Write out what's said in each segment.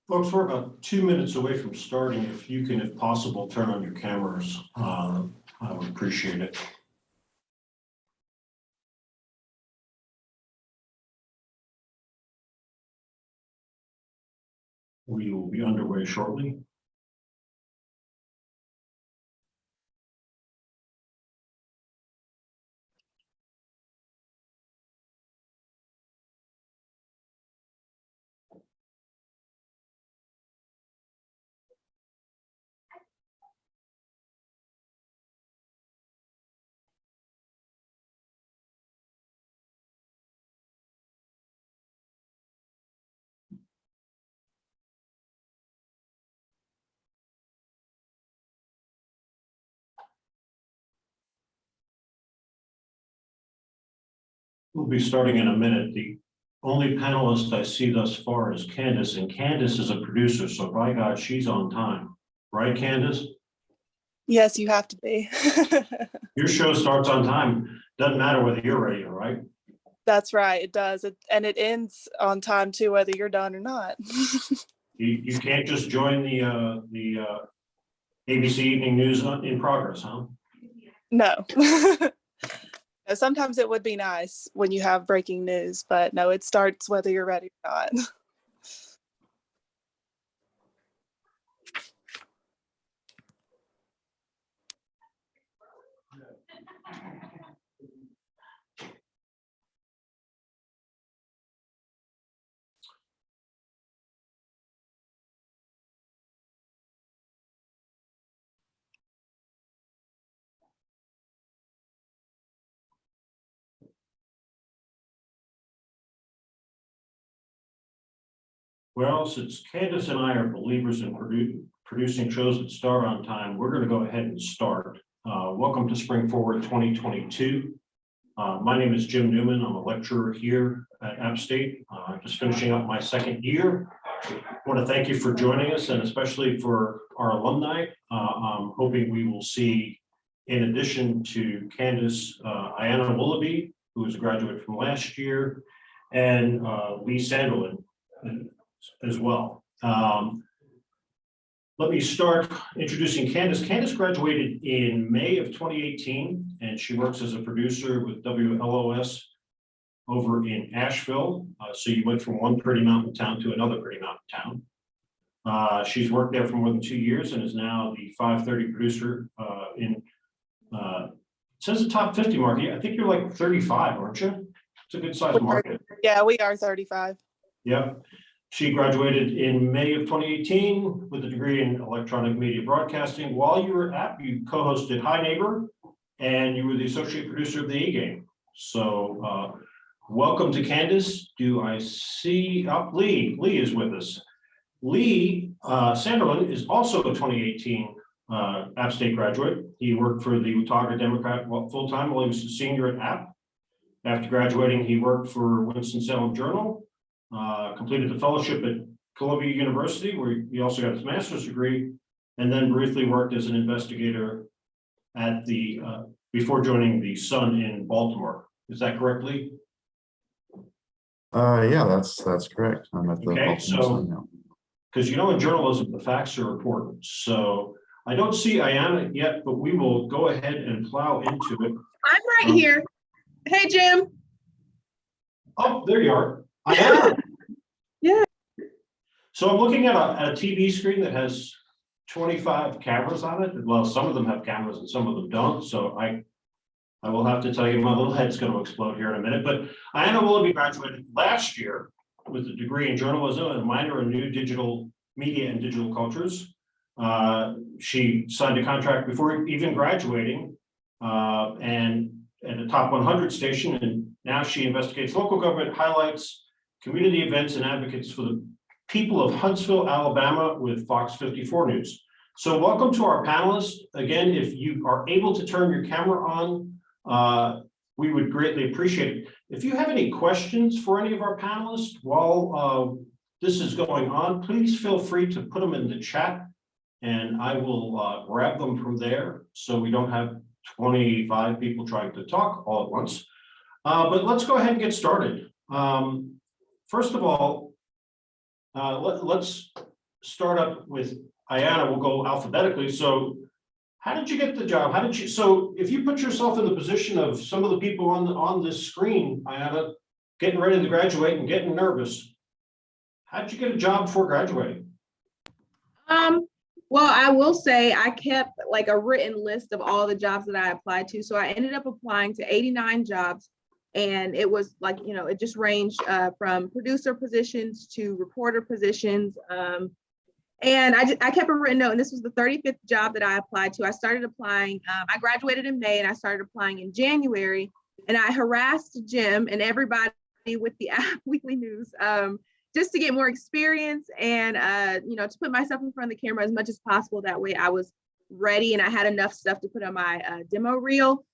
Folks, we're about 2 minutes away from starting. If you can, if possible, turn on your cameras, I would appreciate it. We will be underway shortly. We'll be starting in a minute. The only panelist I see thus far is Kandace, and Kandace is a producer, so by God, she's on time. Right, Kandace? Yes, you have to be. Your show starts on time. Doesn't matter whether you're ready, all right? That's right, it does. And it ends on time too, whether you're done or not. You can't just join the ABC Evening News in progress, huh? No. Sometimes it would be nice when you have breaking news, but no, it starts whether you're ready or not. Well, since Kandace and I are believers in producing shows that start on time, we're going to go ahead and start. Welcome to Spring Forward 2022. My name is Jim Newman. I'm a lecturer here at App State. Just finishing up my second year. I want to thank you for joining us, and especially for our alumni. I'm hoping we will see, in addition to Kandace, Aiyana Willoughby, who is a graduate from last year, and Lee Sanderlin as well. Let me start introducing Kandace. Kandace graduated in May of 2018, and she works as a producer with WLOS over in Asheville. So you went from one pretty mountain town to another pretty mountain town. She's worked there for more than 2 years and is now the 530 producer it says the top 50 market. I think you're like 35, aren't you? It's a good size market. Yeah, we are 35. Yeah. She graduated in May of 2018 with a degree in electronic media broadcasting. While you were at App, you co-hosted Hi Neighbor, and you were the associate producer of the A-Game. So welcome to Kandace. Do I see, Lee is with us. Lee Sanderlin is also a 2018 App State graduate. He worked for the Watauga Democrat full-time while he was a senior at App. After graduating, he worked for Winston-Salem Journal, completed the fellowship at Columbia University, where he also got his master's degree, and then briefly worked as an investigator at the before joining the Sun in Baltimore. Is that correct, Lee? Yeah, that's correct. I'm at the Okay, Baltimore Sun now. Because you know in journalism the facts are important. So I don't see Aiyana yet, but we will go ahead and plow into it. I'm right here. Hey, Jim. Oh, there you are. Aiyana. Yeah. So I'm looking at a TV screen that has 25 cameras on it. Well, some of them have cameras and some of them don't. So I will have to tell you, my little head's going to explode here in a minute. But Aiyana Willoughby graduated last year with a degree in journalism and a minor in new digital media and digital cultures. She signed a contract before even graduating and at a top 100 station. And now she investigates local government, highlights community events, and advocates for the people of Huntsville, Alabama with Fox 54 News. So welcome to our panelists. Again, if you are able to turn your camera on, we would greatly appreciate it. If you have any questions for any of our panelists while this is going on, please feel free to put them in the chat and I will grab them from there so we don't have 25 people trying to talk all at once. But let's go ahead and get started. First of all, let's start up with Aiyana, we'll go alphabetically. So how did you get the job? How did you, so if you put yourself in the position of some of the people on this screen, Aiyana, getting ready to graduate and getting nervous, how did you get a job before graduating? Well, I will say I kept like a written list of all the jobs that I applied to. So I ended up applying to 89 jobs. And it was like, it just ranged from producer positions to reporter positions. And I kept a written note, and this was the 35th job that I applied to. I started applying, I graduated in May and I started applying in January. And I harassed Jim and everybody with the Weekly News just to get more experience and, to put myself in front of the camera as much as possible. That way I was ready and I had enough stuff to put on my demo reel.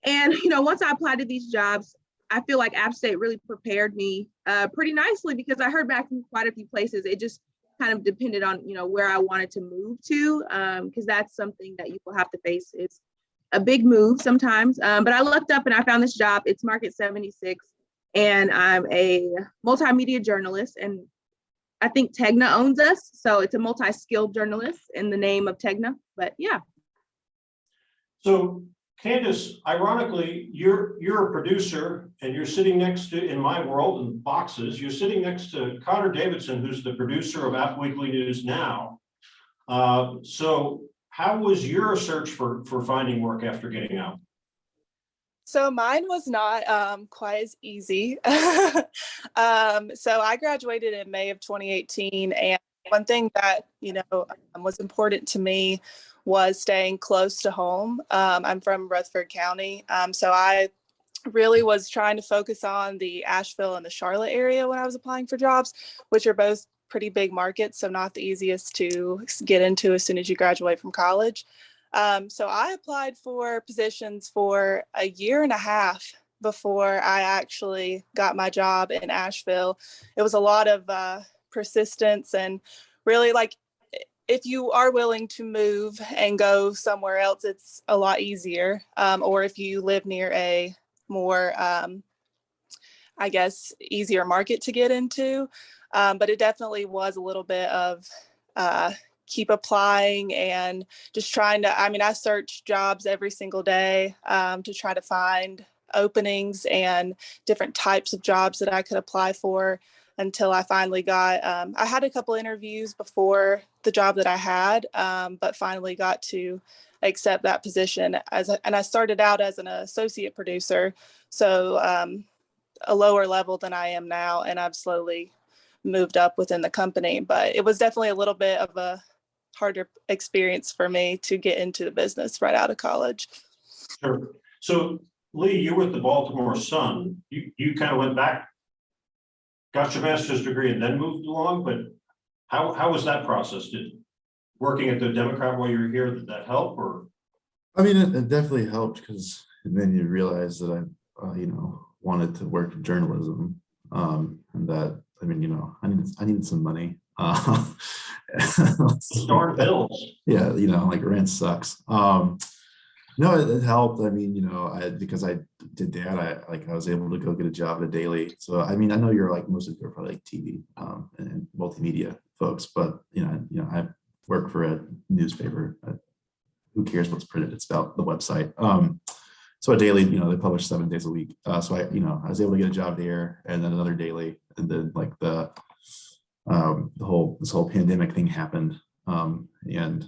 And, once I applied to these jobs, I feel like App State really prepared me pretty nicely because I heard back from quite a few places. It just kind of depended on, where I wanted to move to, because that's something that you will have to face. It's a big move sometimes, but I looked up and I found this job. It's Market 76, and I'm a multimedia journalist, and I think Tegna owns us, so it's a multi-skilled journalist in the name of Tegna. But yeah. So Kandace, ironically, you're a producer and you're sitting next to, in my world, in boxes, you're sitting next to Connor Davidson, who's the producer of App Weekly News now. So how was your search for finding work after getting out? So mine was not quite as easy. So I graduated in May of 2018, and one thing that was important to me was staying close to home. I'm from Rutherford County, so I really was trying to focus on the Asheville and the Charlotte area when I was applying for jobs, which are both pretty big markets, so not the easiest to get into as soon as you graduate from college. So I applied for positions for a year and a half before I actually got my job in Asheville. It was a lot of persistence, and really, like, if you are willing to move and go somewhere else, it's a lot easier. Or if you live near a more, I guess, easier market to get into. But it definitely was a little bit of keep applying and just trying to, I searched jobs every single day to try to find openings and different types of jobs that I could apply for until I finally got, I had a couple interviews before the job that I had, but finally got to accept that position and I started out as an associate producer. So a lower level than I am now. And I've slowly moved up within the company, but it was definitely a little bit of a harder experience for me to get into the business right out of college. Sure. So Lee, you were at the Baltimore Sun. You kind of went back, got your master's degree and then moved along, but how was that process? Did working at the Democrat while you were here, did that help? Or It definitely helped because then you realize that I wanted to work in journalism, and that I needed some money. darn bills. Yeah, like rent sucks. No, it helped. Because I did that, I was able to go get a job at a daily. So I know you're like most of you are probably like TV and multimedia folks, but I work for a newspaper. Who cares what's printed? It's about the website. So a daily, they publish 7 days a week. So I was able to get a job there, and then another daily, and then like this whole pandemic thing happened. And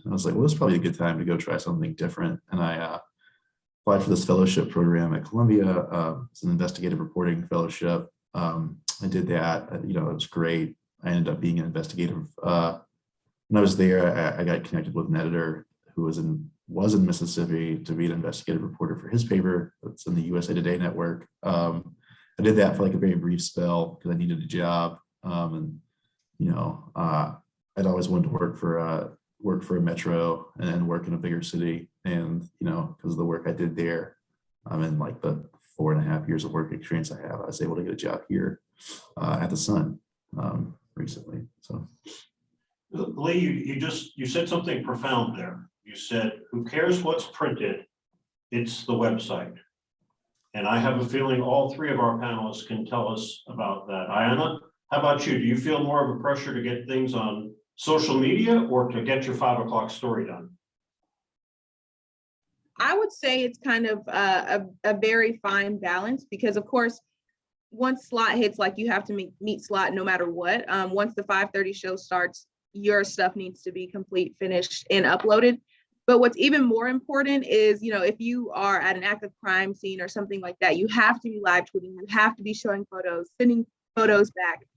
I was like, well, this is probably a good time to go try something different. And I applied for this fellowship program at Columbia. It's an investigative reporting fellowship. I did that. It was great. I ended up being an investigative. When I was there, I got connected with an editor who was in Mississippi to be an investigative reporter for his paper. That's in the USA Today network. I did that for like a very brief spell because I needed a job. I'd always wanted to work for a metro and work in a bigger city. And, because of the work I did there, in like the 4.5 years of work experience I have, I was able to get a job here at the Sun recently. So, Lee, you said something profound there. You said, who cares what's printed? It's the website. And I have a feeling all three of our panelists can tell us about that. Aiyana, how about you? Do you feel more of a pressure to get things on social media or to get your 5 o'clock story done? I would say it's kind of a very fine balance because, of course, once slot hits, like you have to meet slot no matter what. Once the 5:30 show starts, your stuff needs to be complete, finished, and uploaded. But what's even more important is, if you are at an active crime scene or something like that, you have to be live tweeting, you have to be showing photos, sending photos back,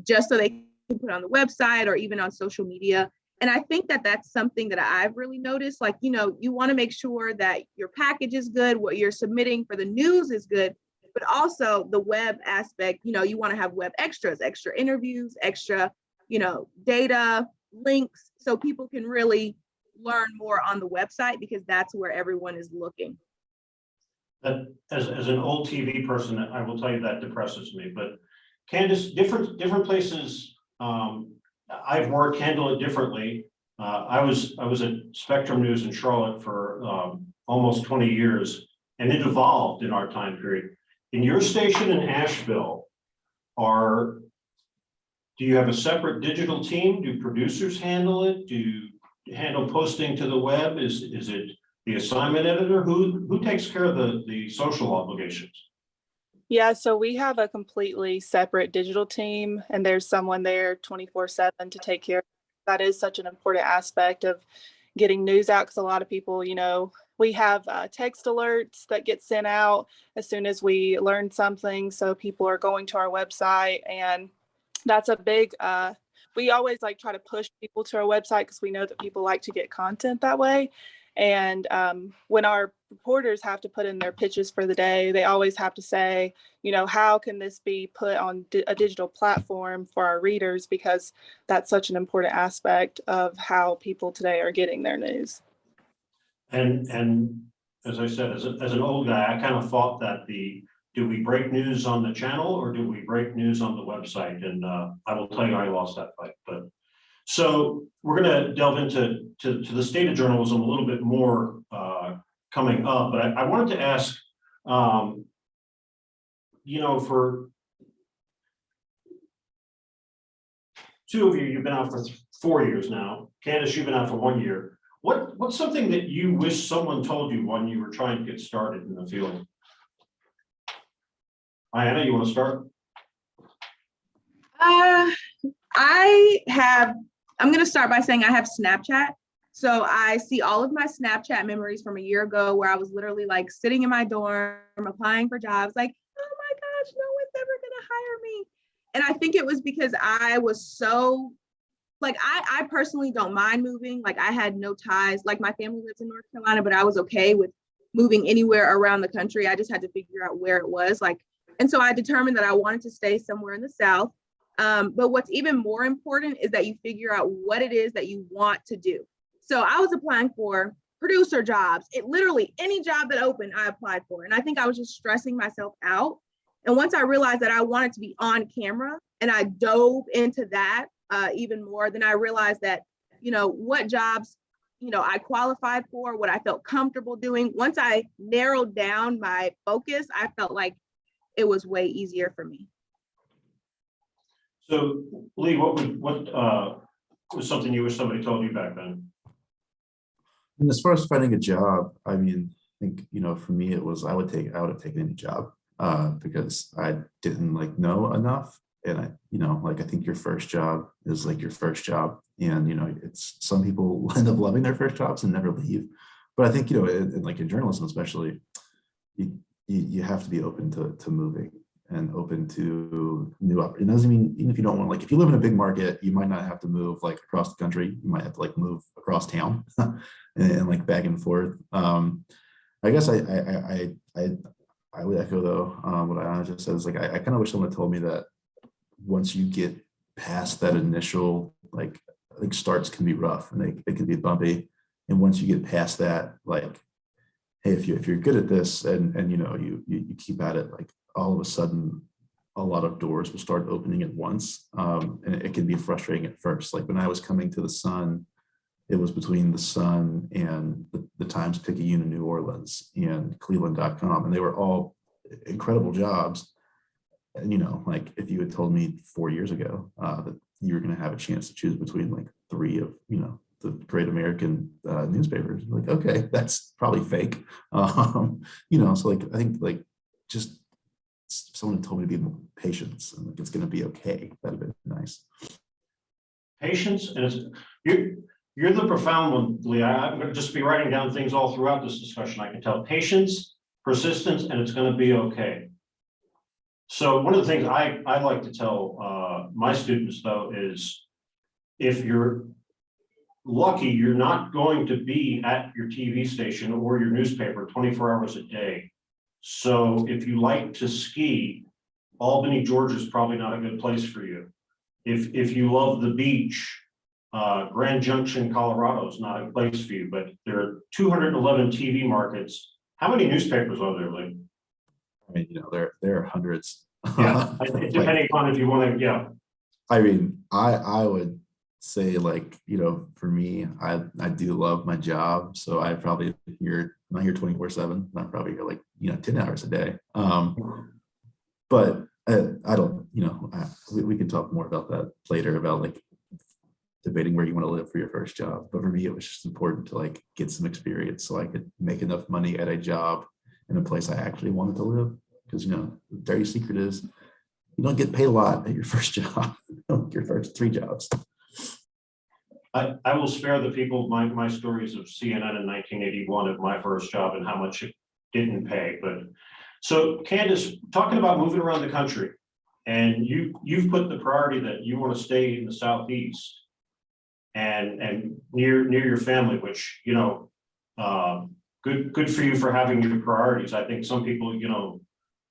just so they can put it on the website or even on social media. And I think that that's something that I've really noticed. Like, you want to make sure that your package is good, what you're submitting for the news is good, but also the web aspect, you want to have web extras, extra interviews, extra, data, links, so people can really learn more on the website because that's where everyone is looking. As an old TV person, I will tell you that depresses me, but Kandace, different places, I've worked, handle it differently. I was at Spectrum News in Charlotte for almost 20 years, and it evolved in our time period. In your station in Asheville, do you have a separate digital team? Do producers handle it? Do you handle posting to the web? Is it the assignment editor? Who takes care of the social obligations? Yeah, so we have a completely separate digital team, and there's someone there 24/7 to take care of. That is such an important aspect of getting news out, because a lot of people, we have text alerts that get sent out as soon as we learn something. So people are going to our website, and that's a big, we always try to push people to our website because we know that people like to get content that way. And when our reporters have to put in their pitches for the day, they always have to say, how can this be put on a digital platform for our readers? Because that's such an important aspect of how people today are getting their news. And as I said, as an old guy, I kind of thought that do we break news on the channel or do we break news on the website? And I will tell you, I lost that fight. But so we're going to delve into the state of journalism a little bit more coming up. But I wanted to ask, for two of you, you've been out for 4 years now. Kandace, you've been out for 1 year. What's something that you wish someone told you when you were trying to get started in the field? Aiyana, you want to start? I'm going to start by saying I have Snapchat. So I see all of my Snapchat memories from a year ago where I was literally sitting in my dorm, applying for jobs, oh my gosh, no one's ever going to hire me. And I think it was because I was so, I personally don't mind moving. I had no ties. My family lives in North Carolina, but I was okay with moving anywhere around the country. I just had to figure out where it was. And so I determined that I wanted to stay somewhere in the South. But what's even more important is that you figure out what it is that you want to do. So I was applying for producer jobs. Literally any job that opened, I applied for. And I think I was just stressing myself out. And once I realized that I wanted to be on camera and I dove into that even more, then I realized that, what jobs, I qualified for, what I felt comfortable doing. Once I narrowed down my focus, I felt like it was way easier for me. So Lee, what was something you wish somebody told you back then? And as far as finding a job, I think, for me, it was, I would have taken any job because I didn't know enough. And I think your first job is your first job. And, it's, some people end up loving their first jobs and never leave. But I think, in journalism, especially, you have to be open to moving and open to new opportunities. It doesn't mean, even if you don't want, if you live in a big market, you might not have to move across the country. You might have to move across town and back and forth. I guess I would echo though what Aiyana just says. I kind of wish someone told me that once you get past that initial, starts can be rough and they can be bumpy. And once you get past that, hey, if you're good at this and you keep at it, all of a sudden a lot of doors will start opening at once. And it can be frustrating at first. When I was coming to the Sun, it was between the Sun and the Times-Picayune in New Orleans and Cleveland.com. And they were all incredible jobs. And, if you had told me 4 years ago that, you're going to have a chance to choose between like 3 of, the great American newspapers. Like, okay, that's probably fake. So like, I think like just someone told me to be more patient and like, it's going to be okay. That'd have been nice. Patience, and you're the profound one, Lee. I'm going to just be writing down things all throughout this discussion. I can tell patience, persistence, and it's going to be okay. So one of the things I like to tell my students, though, is if you're lucky, you're not going to be at your TV station or your newspaper 24 hours a day. So if you like to ski, Albany, Georgia is probably not a good place for you. If you love the beach, Grand Junction, Colorado is not a place for you, but there are 211 TV markets. How many newspapers are there, Lee? I mean, there are hundreds. Yeah, depending on if you want to, yeah. I mean, I would say like, for me, I do love my job. So I probably I'm not here 24/7. I'm probably here like, 10 hours a day. But I don't, we can talk more about that later about like debating where you want to live for your first job. But for me, it was just important to like get some experience so I could make enough money at a job in a place I actually wanted to live. Because, the dirty secret is you don't get paid a lot at your first job, your first 3 jobs. I will spare the people my stories of CNN in 1981 of my first job and how much it didn't pay. But so Kandace, talking about moving around the country, and you've put the priority that you want to stay in the Southeast and near your family, which good for you for having your priorities. I think some people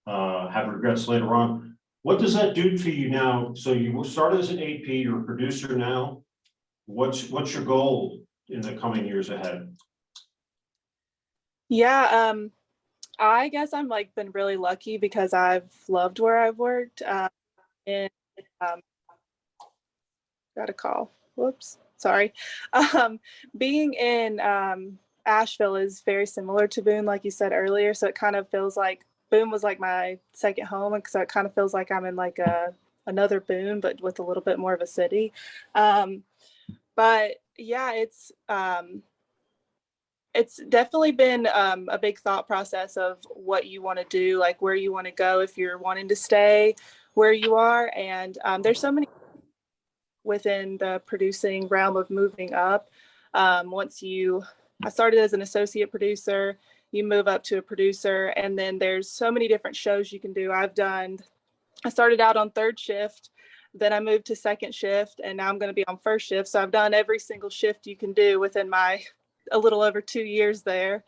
have regrets later on. What does that do for you now? So you started as an AP, you're a producer now. What's your goal in the coming years ahead? Yeah, I guess I'm like been really lucky because I've loved where I've worked. And got a call. Whoops, sorry. Being in Asheville is very similar to Boone, like you said earlier. So it kind of feels like Boone was like my second home, and so it kind of feels like I'm in like another Boone, but with a little bit more of a city. But yeah, it's definitely been a big thought process of what you want to do, like where you want to go if you're wanting to stay where you are. And there's so many within the producing realm of moving up. I started as an associate producer, you move up to a producer, and then there's so many different shows you can do. I started out on 3rd shift, then I moved to 2nd shift, and now I'm going to be on 1st shift. So I've done every single shift you can do within a little over 2 years there.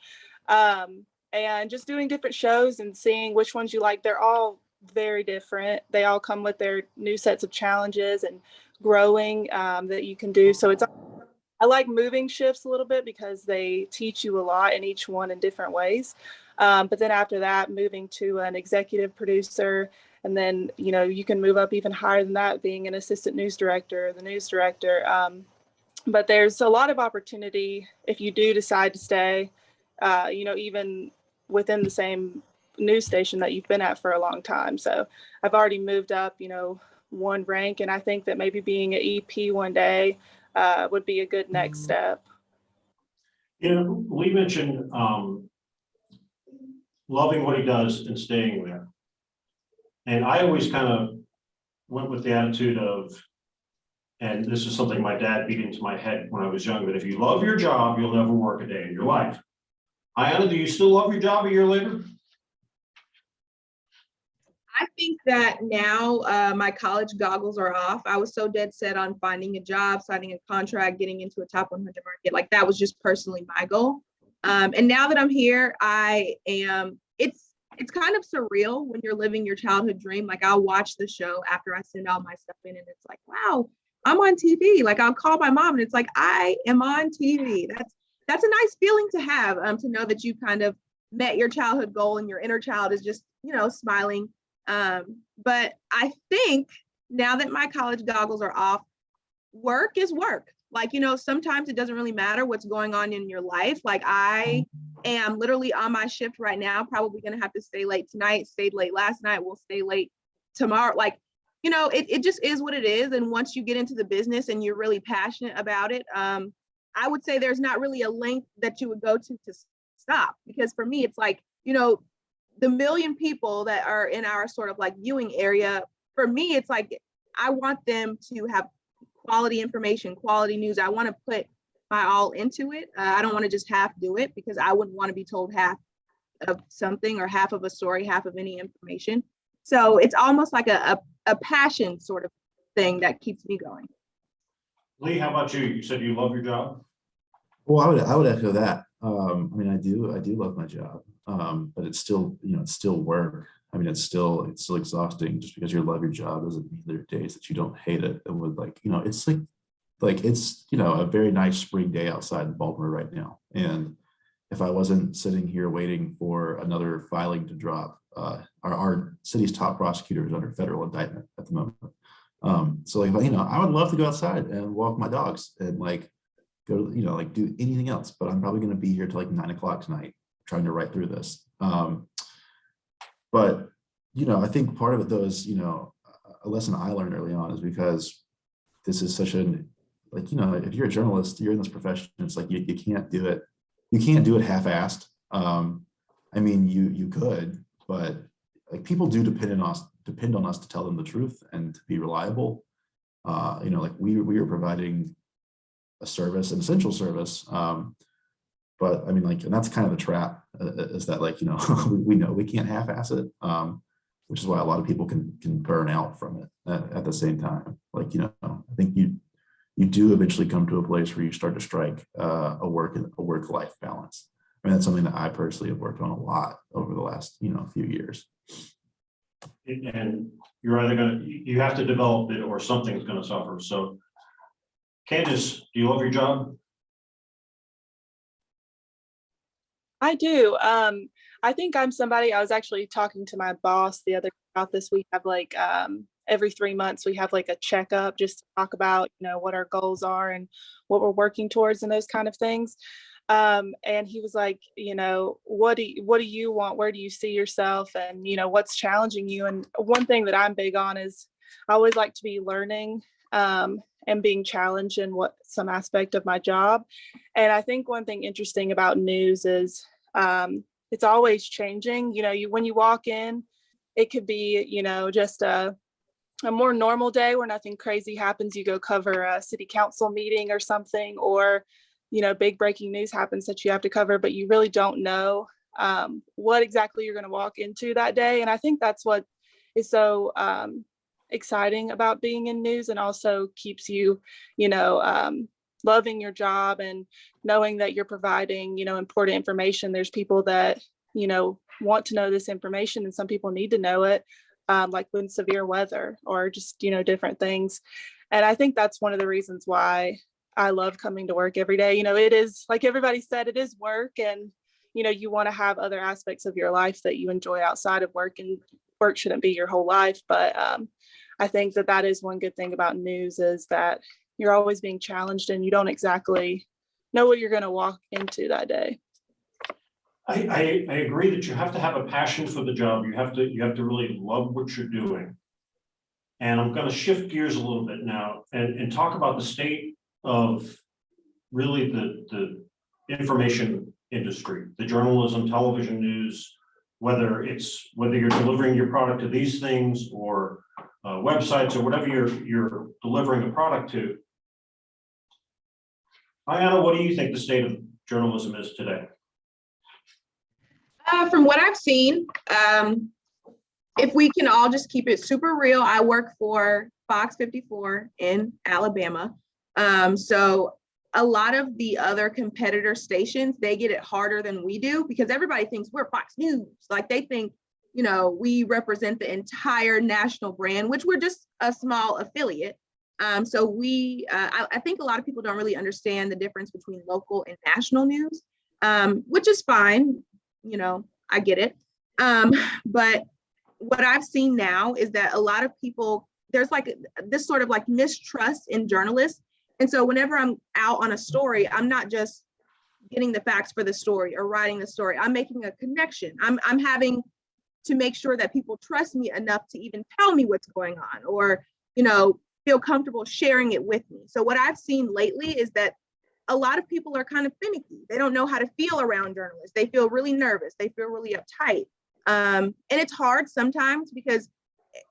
And just doing different shows and seeing which ones you like. They're all very different. They all come with their new sets of challenges and growing that you can do. So I like moving shifts a little bit because they teach you a lot in each one in different ways. But then after that, moving to an executive producer, and then, you can move up even higher than that, being an assistant news director, the news director. But there's a lot of opportunity if you do decide to stay, even within the same news station that you've been at for a long time. So I've already moved up, one rank, and I think that maybe being an EP one day would be a good next step. We mentioned loving what he does and staying there. And I always kind of went with the attitude of, and this is something my dad beat into my head when I was young, that if you love your job, you'll never work a day in your life. Aiyana, do you still love your job a year later? I think that now my college goggles are off. I was so dead set on finding a job, signing a contract, getting into a top 100 market. Like that was just personally my goal. And now that I'm here, it's kind of surreal when you're living your childhood dream. Like I'll watch the show after I send all my stuff in, and it's like, wow, I'm on TV. Like I'll call my mom and it's like, I am on TV. That's a nice feeling to have, to know that you kind of met your childhood goal and your inner child is just, smiling. But I think now that my college goggles are off, work is work. Like, sometimes it doesn't really matter what's going on in your life. Like I am literally on my shift right now, probably going to have to stay late tonight, stayed late last night, will stay late tomorrow. Like, you know, it just is what it is. And once you get into the business and you're really passionate about it, I would say there's not really a length that you would go to stop. Because for me, it's like, you know, the million people that are in our sort of like viewing area, for me, it's like, I want them to have quality information, quality news. I want to put my all into it. I don't want to just half do it, because I wouldn't want to be told half of something or half of a story, half of any information. So it's almost like a passion sort of thing that keeps me going. Lee, how about you? You said you love your job? Well, I would echo that. I mean, I do love my job, but it's still, you know, it's still work. I mean, it's still exhausting. Just because you love your job doesn't mean there are days that you don't hate it. And with, like, you know, it's like it's, you know, a very nice spring day outside in Baltimore right now. And if I wasn't sitting here waiting for another filing to drop, our city's top prosecutor is under federal indictment at the moment. So, like, you know, I would love to go outside and walk my dogs and like go, you know, like do anything else, but I'm probably going to be here till like 9 o'clock tonight trying to write through this. But, you know, I think part of it though is, you know, a lesson I learned early on is because this is such an, like, you know, if you're a journalist, you're in this profession, it's like you can't do it. You can't do it half-assed. I mean, you could, but like people do depend on us to tell them the truth and to be reliable. You know, like we are providing a service, an essential service. But I mean, like, and that's kind of the trap, is that, like, you know, we know we can't half-ass it, which is why a lot of people can burn out from it at the same time. Like, you know, I think you do eventually come to a place where you start to strike a work-life balance. I mean, that's something that I personally have worked on a lot over the last, you know, few years. And you're either you have to develop it or something's going to suffer. So, Kandace, do you love your job? I do. I think I'm somebody, I was actually talking to my boss the other about this. We have like every 3 months, we have like a checkup just to talk about, you know, what our goals are and what we're working towards and those kind of things. And he was like, you know, what do you want? Where do you see yourself? And, you know, what's challenging you? And one thing that I'm big on is I always like to be learning and being challenged in some aspect of my job. And I think one thing interesting about news is it's always changing. You know, when you walk in, it could be, you know, just a more normal day where nothing crazy happens. You go cover a city council meeting or something, or, you know, big breaking news happens that you have to cover, but you really don't know what exactly you're going to walk into that day. And I think that's what is so exciting about being in news, and also keeps you, you know, loving your job and knowing that you're providing, you know, important information. There's people that, you know, want to know this information, and some people need to know it, like when severe weather or just, you know, different things. And I think that's one of the reasons why I love coming to work every day. You know, it is, like everybody said, it is work, and, you know, you want to have other aspects of your life that you enjoy outside of work, and work shouldn't be your whole life. But I think that is one good thing about news, is that you're always being challenged and you don't exactly know what you're going to walk into that day. I agree that you have to have a passion for the job. You have to really love what you're doing. And I'm going to shift gears a little bit now and talk about the state of really the information industry, the journalism, television news, whether you're delivering your product to these things or websites or whatever you're delivering a product to. Aiyana, what do you think the state of journalism is today? From what I've seen, if we can all just keep it super real, I work for Fox 54 in Alabama. So a lot of the other competitor stations, they get it harder than we do, because everybody thinks we're Fox News. Like they think, you know, we represent the entire national brand, which we're just a small affiliate. So I think a lot of people don't really understand the difference between local and national news, which is fine. You know, I get it. But what I've seen now is that a lot of people, there's like this sort of like mistrust in journalists. And so whenever I'm out on a story, I'm not just getting the facts for the story or writing the story. I'm making a connection. I'm having to make sure that people trust me enough to even tell me what's going on, or, feel comfortable sharing it with me. So what I've seen lately is that a lot of people are kind of finicky. They don't know how to feel around journalists. They feel really nervous. They feel really uptight. And it's hard sometimes because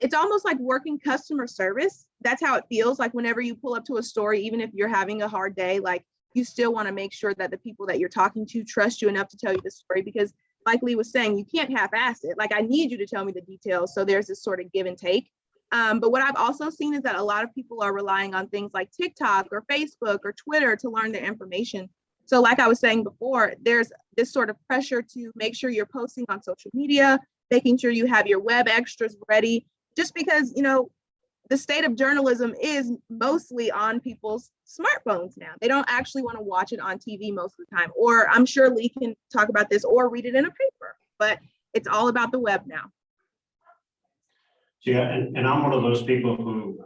it's almost like working customer service. That's how it feels like whenever you pull up to a story, even if you're having a hard day, like you still want to make sure that the people that you're talking to trust you enough to tell you the story, because like Lee was saying, you can't half-ass it. Like, I need you to tell me the details. So there's this sort of give and take. But what I've also seen is that a lot of people are relying on things like TikTok or Facebook or Twitter to learn their information. So like I was saying before, there's this sort of pressure to make sure you're posting on social media, making sure you have your web extras ready, just because, the state of journalism is mostly on people's smartphones now. They don't actually want to watch it on TV most of the time, or I'm sure Lee can talk about this, or read it in a paper, but it's all about the web now. Yeah, and I'm one of those people who,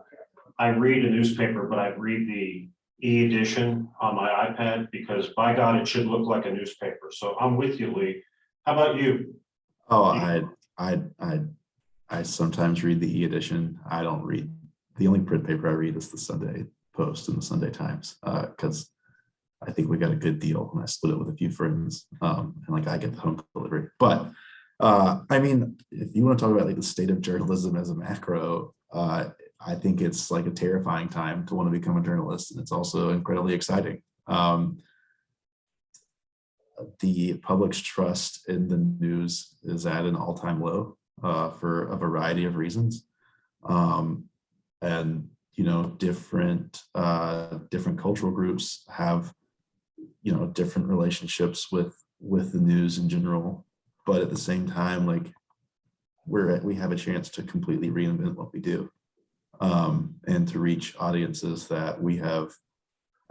I read a newspaper, but I read the e-edition on my iPad because by God, it should look like a newspaper. So I'm with you, Lee. How about you? Oh, I sometimes read the e-edition. I don't read, the only print paper I read is the Sunday Post and the Sunday Times, because I think we got a good deal and I split it with a few friends, and like I get the home delivery. But I mean, if you want to talk about like the state of journalism as a macro, I think it's like a terrifying time to want to become a journalist, and it's also incredibly exciting. The public's trust in the news is at an all-time low for a variety of reasons, and different cultural groups have different relationships with the news in general. But at the same time, like we have a chance to completely reinvent what we do, and to reach audiences that we have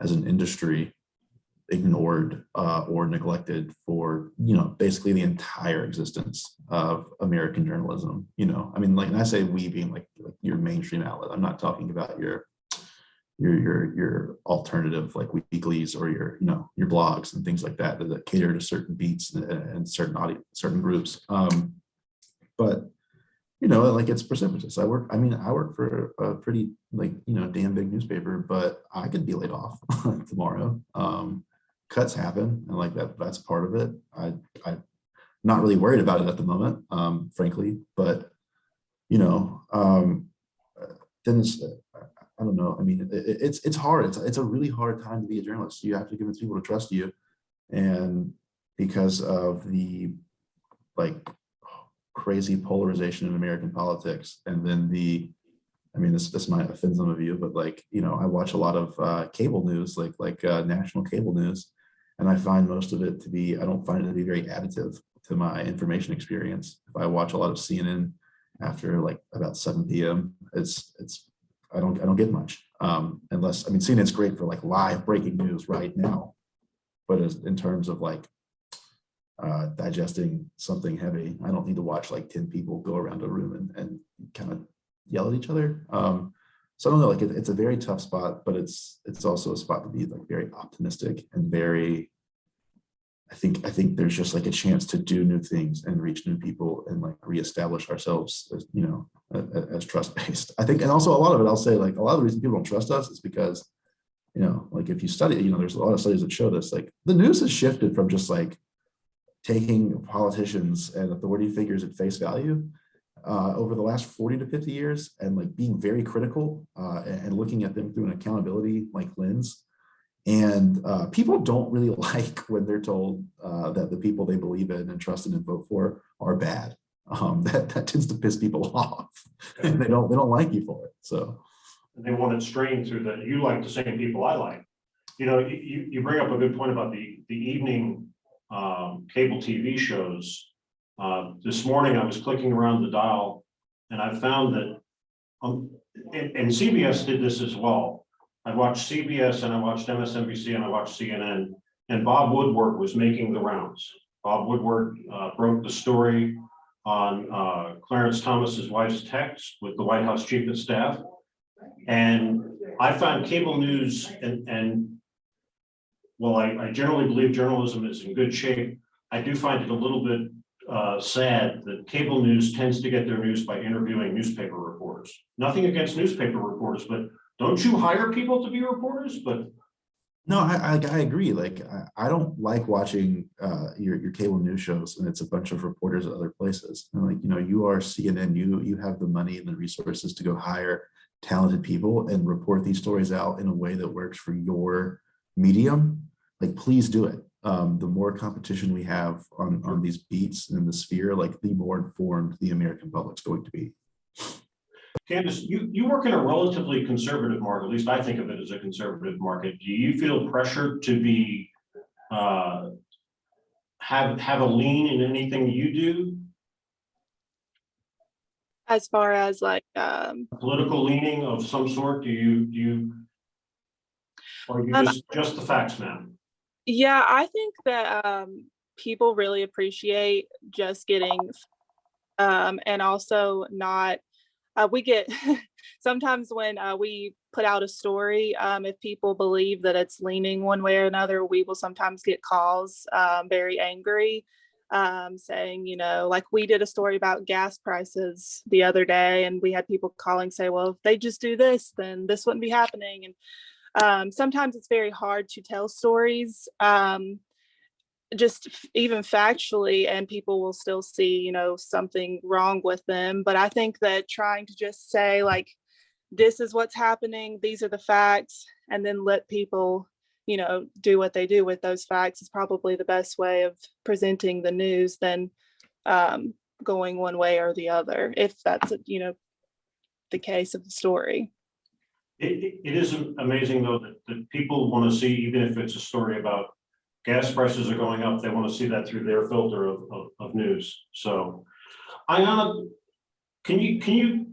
as an industry ignored or neglected for basically the entire existence of American journalism. I mean, like, and I say we being like your mainstream outlet. I'm not talking about your alternative like weeklies or your blogs and things like that that cater to certain beats and certain groups. But like, it's precipitous. I work for a pretty damn big newspaper, but I could be laid off tomorrow. Cuts happen, and like that's part of it. I'm not really worried about it at the moment, frankly, but then it's, I don't know. I mean, it's hard. It's a really hard time to be a journalist. You have to convince people to trust you, and because of the crazy polarization in American politics, and then this might offend some of you, but I watch a lot of cable news, like national cable news, and I find most of it to be, I don't find it to be very additive to my information experience. If I watch a lot of CNN after about 7 p.m., I don't get much, unless, CNN's great for live breaking news right now, but in terms of digesting something heavy, I don't need to watch 10 people go around a room and kind of yell at each other. So I don't know, it's a very tough spot, but it's also a spot to be very optimistic and very, I think there's just a chance to do new things and reach new people and reestablish ourselves as, as trust-based. I think, and also a lot of it, I'll say, a lot of the reason people don't trust us is because, if you study, there's a lot of studies that show this, the news has shifted from just taking politicians and authority figures at face value over the last 40 to 50 years, and being very critical and looking at them through an accountability lens. And people don't really like when they're told that the people they believe in and trust in and vote for are bad. That tends to piss people off, and they don't like you for it. So they want it strained through that. You like the same people I like. You bring up a good point about the evening cable TV shows. This morning I was clicking around the dial, and I found that, and CBS did this as well. I watched CBS and I watched MSNBC and I watched CNN, and Bob Woodward was making the rounds. Bob Woodward broke the story on Clarence Thomas's wife's text with the White House Chief of Staff. And I found cable news, and well, I generally believe journalism is in good shape. I do find it a little bit sad that cable news tends to get their news by interviewing newspaper reporters. Nothing against newspaper reporters, but don't you hire people to be reporters? But No, I agree. Like I don't like watching your cable news shows and it's a bunch of reporters at other places. And like, you know, you are CNN, you have the money and the resources to go hire talented people and report these stories out in a way that works for your medium. Like, please do it. The more competition we have on these beats in the sphere, like the more informed the American public's going to be. Kandace, you work in a relatively conservative market, at least I think of it as a conservative market. Do you feel pressured to be have a lean in anything you do? As far as like Political leaning of some sort? Do you or you just the facts man? yeah, I think that people really appreciate just getting and also not we get sometimes when we put out a story, if people believe that it's leaning one way or another, we will sometimes get calls very angry, saying, you know, like we did a story about gas prices the other day, and we had people calling say, well, if they just do this, then this wouldn't be happening. And sometimes it's very hard to tell stories just even factually, and people will still see, you know, something wrong with them. But I think that trying to just say like, this is what's happening, these are the facts, and then let people, you know, do what they do with those facts is probably the best way of presenting the news than going one way or the other, if that's, you know, the case of the story. It is amazing though that people want to see, even if it's a story about gas prices are going up, they want to see that through their filter of news. So, Aiyana, can you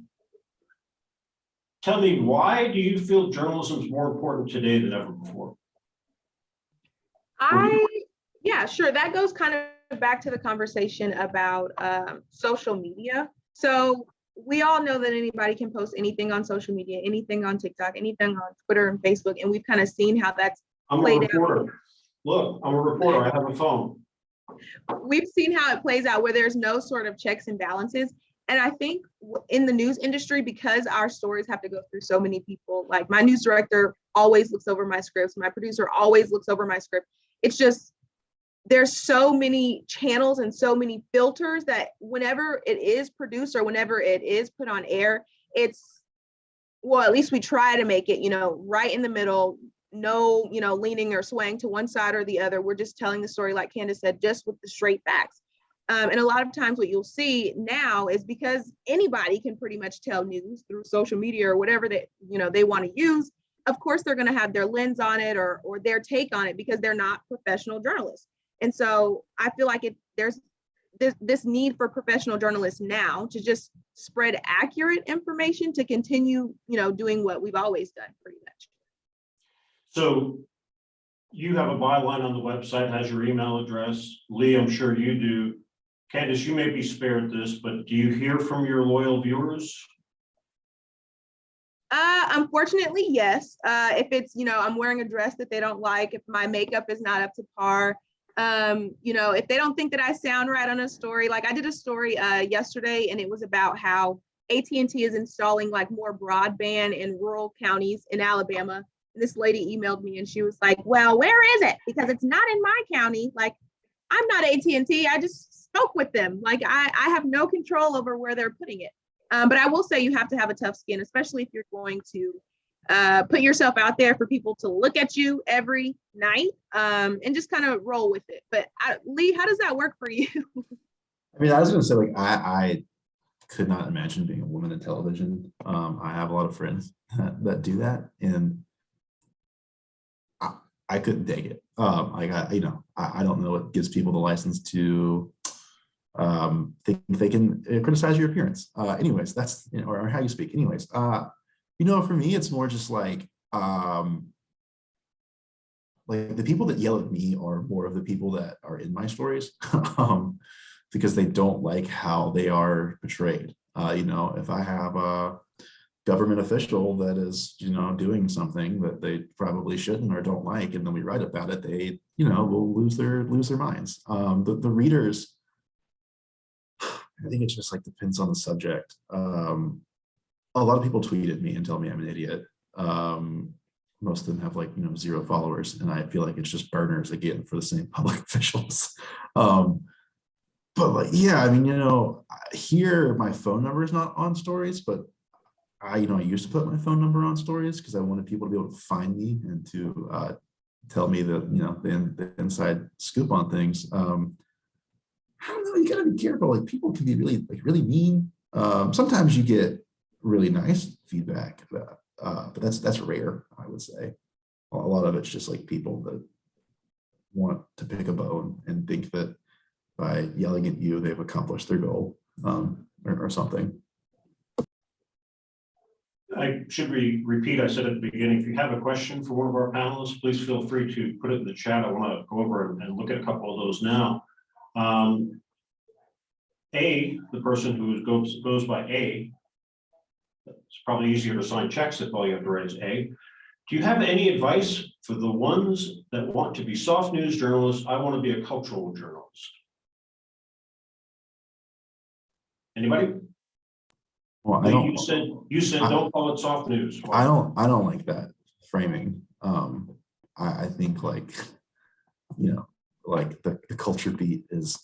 tell me, why do you feel journalism is more important today than ever before? Yeah, sure. That goes kind of back to the conversation about social media. So we all know that anybody can post anything on social media, anything on TikTok, anything on Twitter and Facebook, and we've kind of seen how that's played out. Look, I'm a reporter, I have a phone. We've seen how it plays out where there's no sort of checks and balances. And I think in the news industry, because our stories have to go through so many people, like my news director always looks over my scripts, my producer always looks over my script. It's just, there's so many channels and so many filters that whenever it is produced or whenever it is put on air, it's, well, at least we try to make it, you know, right in the middle. No, you know, leaning or swaying to one side or the other. We're just telling the story, like Kandace said, just with the straight facts. And a lot of times what you'll see now is because anybody can pretty much tell news through social media or whatever that, you know, they want to use. Of course, they're going to have their lens on it or their take on it because they're not professional journalists. And so I feel like there's this need for professional journalists now to just spread accurate information to continue, you know, doing what we've always done pretty much. So you have a byline on the website, has your email address. Lee, I'm sure you do. Kandace, you may be spared this, but do you hear from your loyal viewers? Unfortunately, yes. If it's, you know, I'm wearing a dress that they don't like, if my makeup is not up to par, you know, if they don't think that I sound right on a story, like I did a story yesterday, and it was about how AT&T is installing like more broadband in rural counties in Alabama. This lady emailed me and she was like, well, where is it? Because it's not in my county. Like, I'm not AT&T. I just spoke with them. Like, I have no control over where they're putting it. But I will say you have to have a tough skin, especially if you're going to put yourself out there for people to look at you every night and just kind of roll with it. But Lee, how does that work for you? I mean, I was going to say, like, I could not imagine being a woman in television. I have a lot of friends that do that, and I couldn't take it. Like, I don't know what gives people the license to think they can criticize your appearance. Anyways, that's, you know, or how you speak. Anyways, you know, for me, it's more just like the people that yell at me are more of the people that are in my stories, because they don't like how they are portrayed. You know, if I have a government official that is, you know, doing something that they probably shouldn't or don't like, and then we write about it, they, you know, will lose their minds. The readers I think it just like depends on the subject. A lot of people tweet at me and tell me I'm an idiot. Most of them have like, 0 followers, and I feel like it's just burners again for the same public officials. But like, yeah, I mean, here my phone number is not on stories, but I used to put my phone number on stories because I wanted people to be able to find me and to tell me the inside scoop on things. I don't know, you gotta be careful. Like, people can be really mean. Sometimes you get really nice feedback, but that's rare, I would say. A lot of it's just like people that want to pick a bone and think that by yelling at you, they've accomplished their goal, or something. I should repeat, I said at the beginning, if you have a question for one of our panelists, please feel free to put it in the chat. I want to go over and look at a couple of those now. The person who goes by A, it's probably easier to sign checks if all you have to write is A. Do you have any advice for the ones that want to be soft news journalists? I want to be a cultural journalist. Anybody? Well, You said don't call it soft news. I don't like that framing. I think like the culture beat is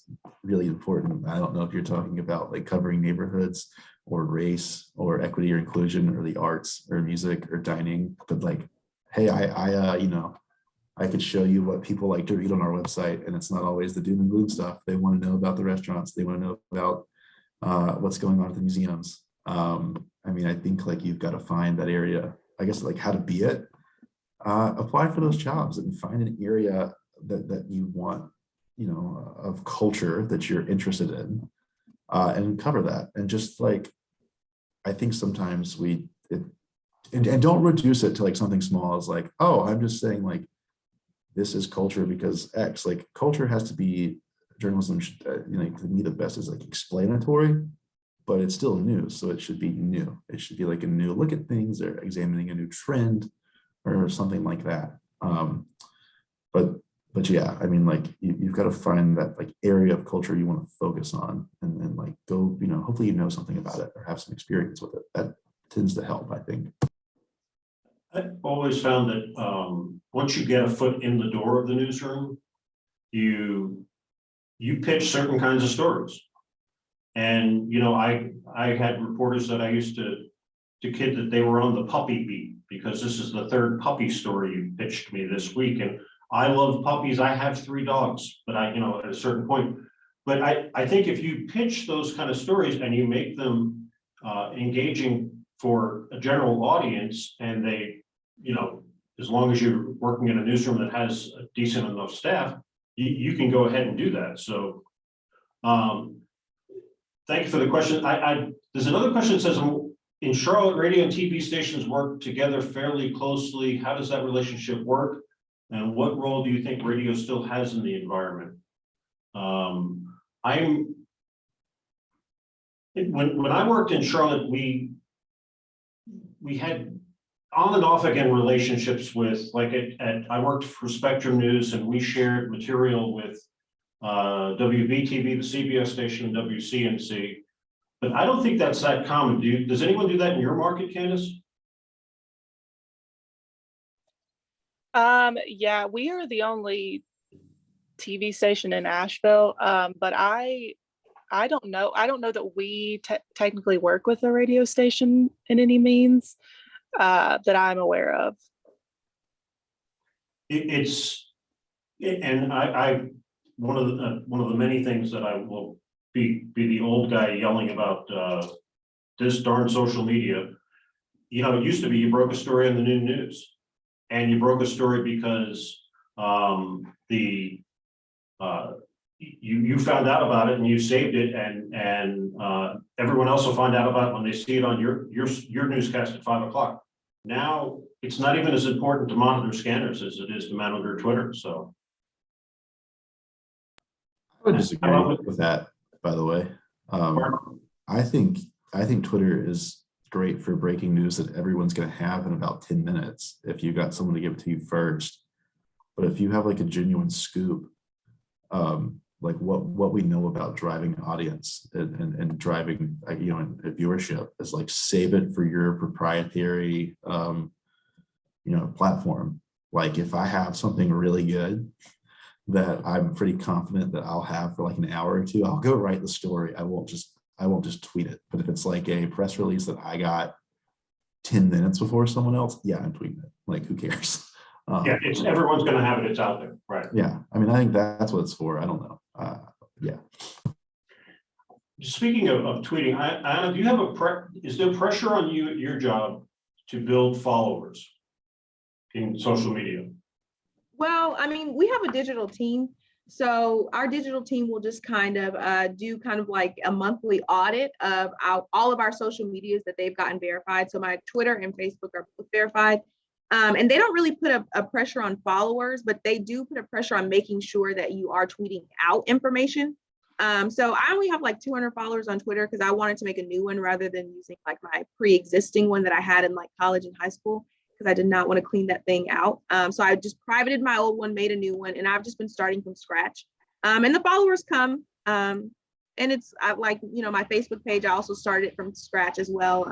really important. I don't know if you're talking about like covering neighborhoods or race or equity or inclusion or the arts or music or dining, but like, hey, I could show you what people like to read on our website, and it's not always the doom and gloom stuff. They want to know about the restaurants. They want to know about what's going on at the museums. I mean, I think like you've got to find that area, I guess, like how to be it. Apply for those jobs and find an area that you want, of culture that you're interested in, and cover that. And just like, I think sometimes and don't reduce it to like something small as like, oh, I'm just saying like, this is culture because X. Like, culture has to be, journalism should, to me the best is like explanatory, but it's still news, so it should be new. It should be like a new look at things or examining a new trend or something like that. But yeah, I mean, like you've got to find that like area of culture you want to focus on, and then like go, hopefully you know something about it or have some experience with it. That tends to help, I think. I've always found that once you get a foot in the door of the newsroom, you pitch certain kinds of stories. And I had reporters that I used to kid that they were on the puppy beat because this is the 3rd puppy story you pitched me this week. And I love puppies. I have 3 dogs, but at a certain point. But I think if you pitch those kind of stories and you make them engaging for a general audience, and they, as long as you're working in a newsroom that has a decent enough staff, you can go ahead and do that. So thank you for the question. There's another question that says, in Charlotte, radio and TV stations work together fairly closely. How does that relationship work? And what role do you think radio still has in the environment? When I worked in Charlotte, we had on and off again relationships with, like, I worked for Spectrum News, and we shared material with WBTV, the CBS station, and WCNC. But I don't think that's that common. Does anyone do that in your market, Kandace? Yeah, we are the only TV station in Asheville, but I don't know. I don't know that we technically work with a radio station in any means that I'm aware of. I one of the many things that I will be the old guy yelling about this darn social media. It used to be you broke a story on the noon news, and you broke a story because you found out about it and you saved it, and everyone else will find out about it when they see it on your newscast at 5 o'clock. Now it's not even as important to monitor scanners as it is to monitor Twitter. So I would disagree with that, by the way. I think Twitter is great for breaking news that everyone's going to have in about 10 minutes if you got someone to give it to you first. But if you have like a genuine scoop, like what we know about driving audience and driving, you know, and viewership is like save it for your proprietary, you know, platform. Like if I have something really good that I'm pretty confident that I'll have for like an hour or two, I'll go write the story. I won't just tweet it. But if it's like a press release that I got 10 minutes before someone else, yeah, I'm tweeting it. Like, who cares? Yeah, it's everyone's going to have it. It's out there, right? Yeah, I mean, I think that's what it's for. I don't know. Yeah. Speaking of tweeting, Aiyana, do you have is there pressure on you at your job to build followers in social media? Well, I mean, we have a digital team. So our digital team will just kind of do kind of like a monthly audit of all of our social medias that they've gotten verified. So my Twitter and Facebook are both verified. And they don't really put a pressure on followers, but they do put a pressure on making sure that you are tweeting out information. So I only have like 200 followers on Twitter because I wanted to make a new one rather than using like my pre-existing one that I had in like college and high school, because I did not want to clean that thing out. So I just privated my old one, made a new one, and I've just been starting from scratch. And the followers come. And it's like, you know, my Facebook page, I also started from scratch as well.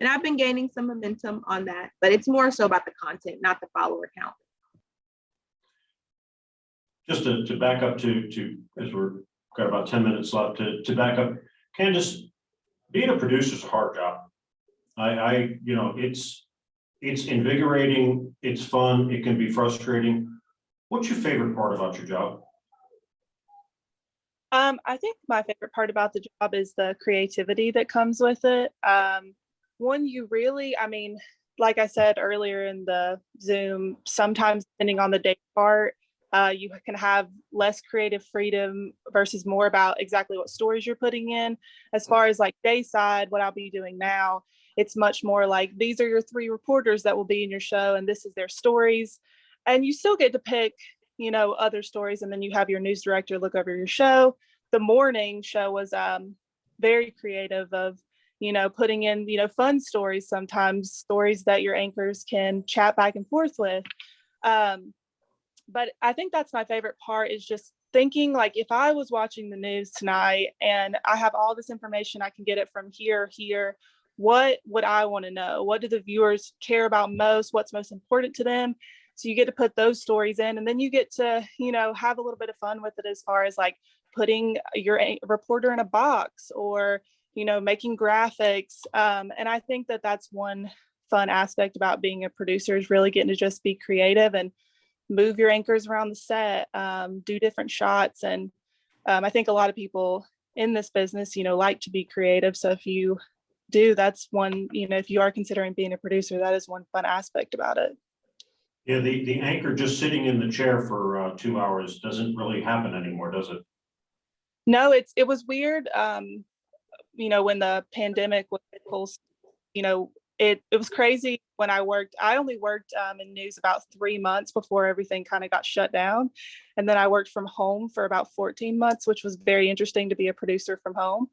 And I've been gaining some momentum on that, but it's more so about the content, not the follower count. Just to back up to as we're got about 10 minutes left to back up, Kandace, being a producer is a hard job. You know, it's invigorating, it's fun, it can be frustrating. What's your favorite part about your job? I think my favorite part about the job is the creativity that comes with it. One, you really, I mean, like I said earlier in the Zoom, sometimes depending on the day part, you can have less creative freedom versus more about exactly what stories you're putting in. As far as like day side, what I'll be doing now, it's much more like, these are your 3 reporters that will be in your show, and this is their stories. And you still get to pick, you know, other stories, and then you have your news director look over your show. The morning show was very creative of, you know, putting in, you know, fun stories, sometimes stories that your anchors can chat back and forth with. But I think that's my favorite part, is just thinking like, if I was watching the news tonight and I have all this information, I can get it from here, what would I want to know? What do the viewers care about most? What's most important to them? So you get to put those stories in, and then you get to, you know, have a little bit of fun with it as far as like putting your reporter in a box, or, you know, making graphics. And I think that that's one fun aspect about being a producer, is really getting to just be creative and move your anchors around the set, do different shots. And I think a lot of people in this business, you know, like to be creative. So if you do, that's one, you know, if you are considering being a producer, that is one fun aspect about it. Yeah, the anchor just sitting in the chair for 2 hours doesn't really happen anymore, does it? No, it was weird. You know, when the pandemic was, you know, it was crazy when I worked. I only worked in news about 3 months before everything kind of got shut down. And then I worked from home for about 14 months, which was very interesting to be a producer from home.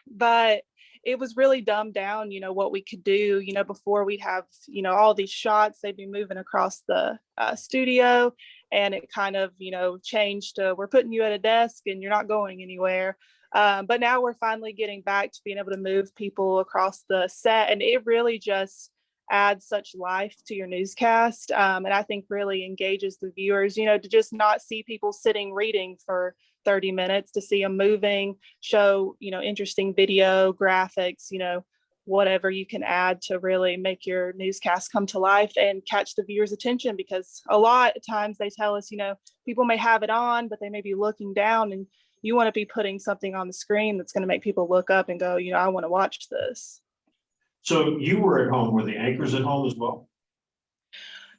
But it was really dumbed down, you know, what we could do. You know, before we'd have, you know, all these shots, they'd be moving across the studio, and it kind of, you know, changed to, we're putting you at a desk and you're not going anywhere. But now we're finally getting back to being able to move people across the set, and it really just adds such life to your newscast. And I think really engages the viewers, you know, to just not see people sitting reading for 30 minutes, to see them moving, show, you know, interesting video, graphics, you know, whatever you can add to really make your newscast come to life and catch the viewer's attention. Because a lot of times they tell us, you know, people may have it on, but they may be looking down, and you want to be putting something on the screen that's going to make people look up and go, you know, I want to watch this. So you were at home. Were the anchors at home as well?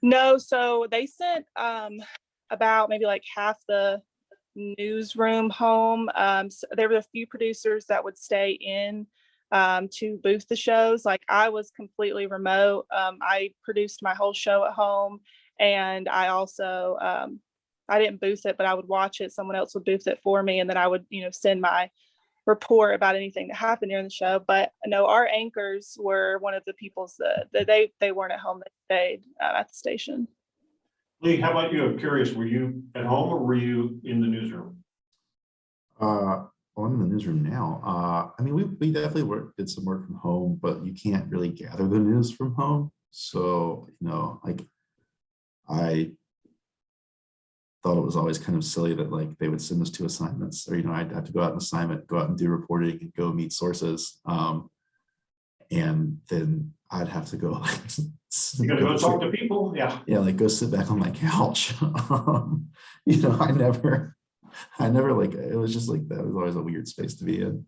No, so they sent about maybe like half the newsroom home. So there were a few producers that would stay in to booth the shows. Like I was completely remote. I produced my whole show at home, and I also I didn't booth it, but I would watch it. Someone else would booth it for me, and then I would, you know, send my report about anything that happened during the show. But no, our anchors were one of the people's that they weren't at home. They stayed at the station. Lee, how about you? I'm curious, were you at home or were you in the newsroom? Well, I'm in the newsroom now. I mean, we definitely did some work from home, but you can't really gather the news from home. So, like I thought it was always kind of silly that like they would send us 2 assignments, or I'd have to go out and assignment, go out and do reporting and go meet sources. And then I'd have to go You gotta go talk to people, yeah. yeah, like go sit back on my couch. I never like it was just like that was always a weird space to be in.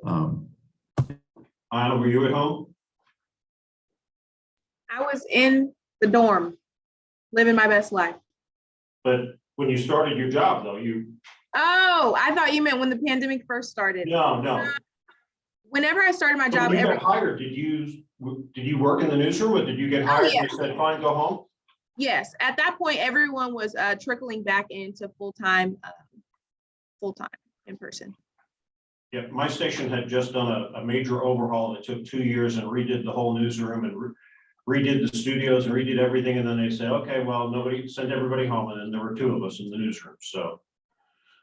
Aiyana, were you at home? I was in the dorm, living my best life. But when you started your job though, Oh, I thought you meant when the pandemic first started. no. Whenever I started my job, When you got hired, did you work in the newsroom, or did you get hired and they said, fine, go home? yes, at that point, everyone was trickling back into full-time in person. Yeah, my station had just done a major overhaul that took 2 years and redid the whole newsroom and redid the studios and redid everything. And then they said, okay, well, nobody sent everybody home. And then there were 2 of us in the newsroom. So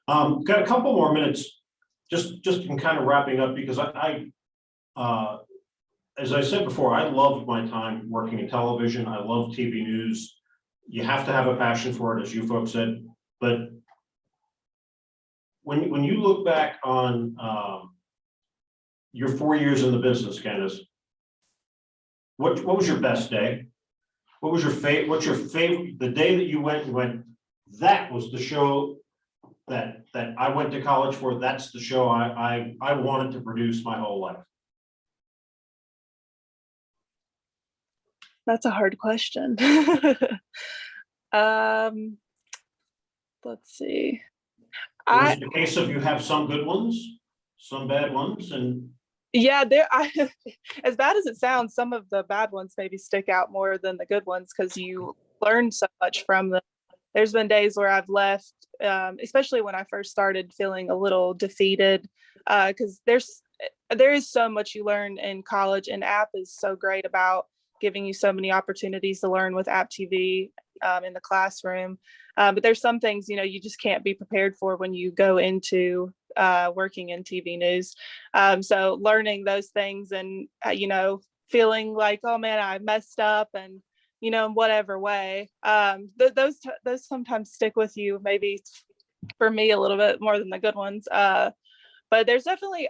got a couple more minutes, just in kind of wrapping up, because as I said before, I loved my time working in television. I love TV news. You have to have a passion for it, as you folks said. But when you look back on your 4 years in the business, Kandace, what was your best day? What was your favorite? What's your favorite? The day that you went, that was the show that I went to college for. That's the show I wanted to produce my whole life. That's a hard question. Let's see. Is it the case of you have some good ones, some bad ones, and yeah, as bad as it sounds, some of the bad ones maybe stick out more than the good ones because you learn so much from them. There's been days where I've left, especially when I first started, feeling a little defeated, because there is so much you learn in college, and app is so great about giving you so many opportunities to learn with app TV in the classroom. But there's some things, you just can't be prepared for when you go into working in TV news. So learning those things and, feeling like, oh man, I messed up, and, in whatever way, those sometimes stick with you, maybe for me a little bit more than the good ones. But there's definitely,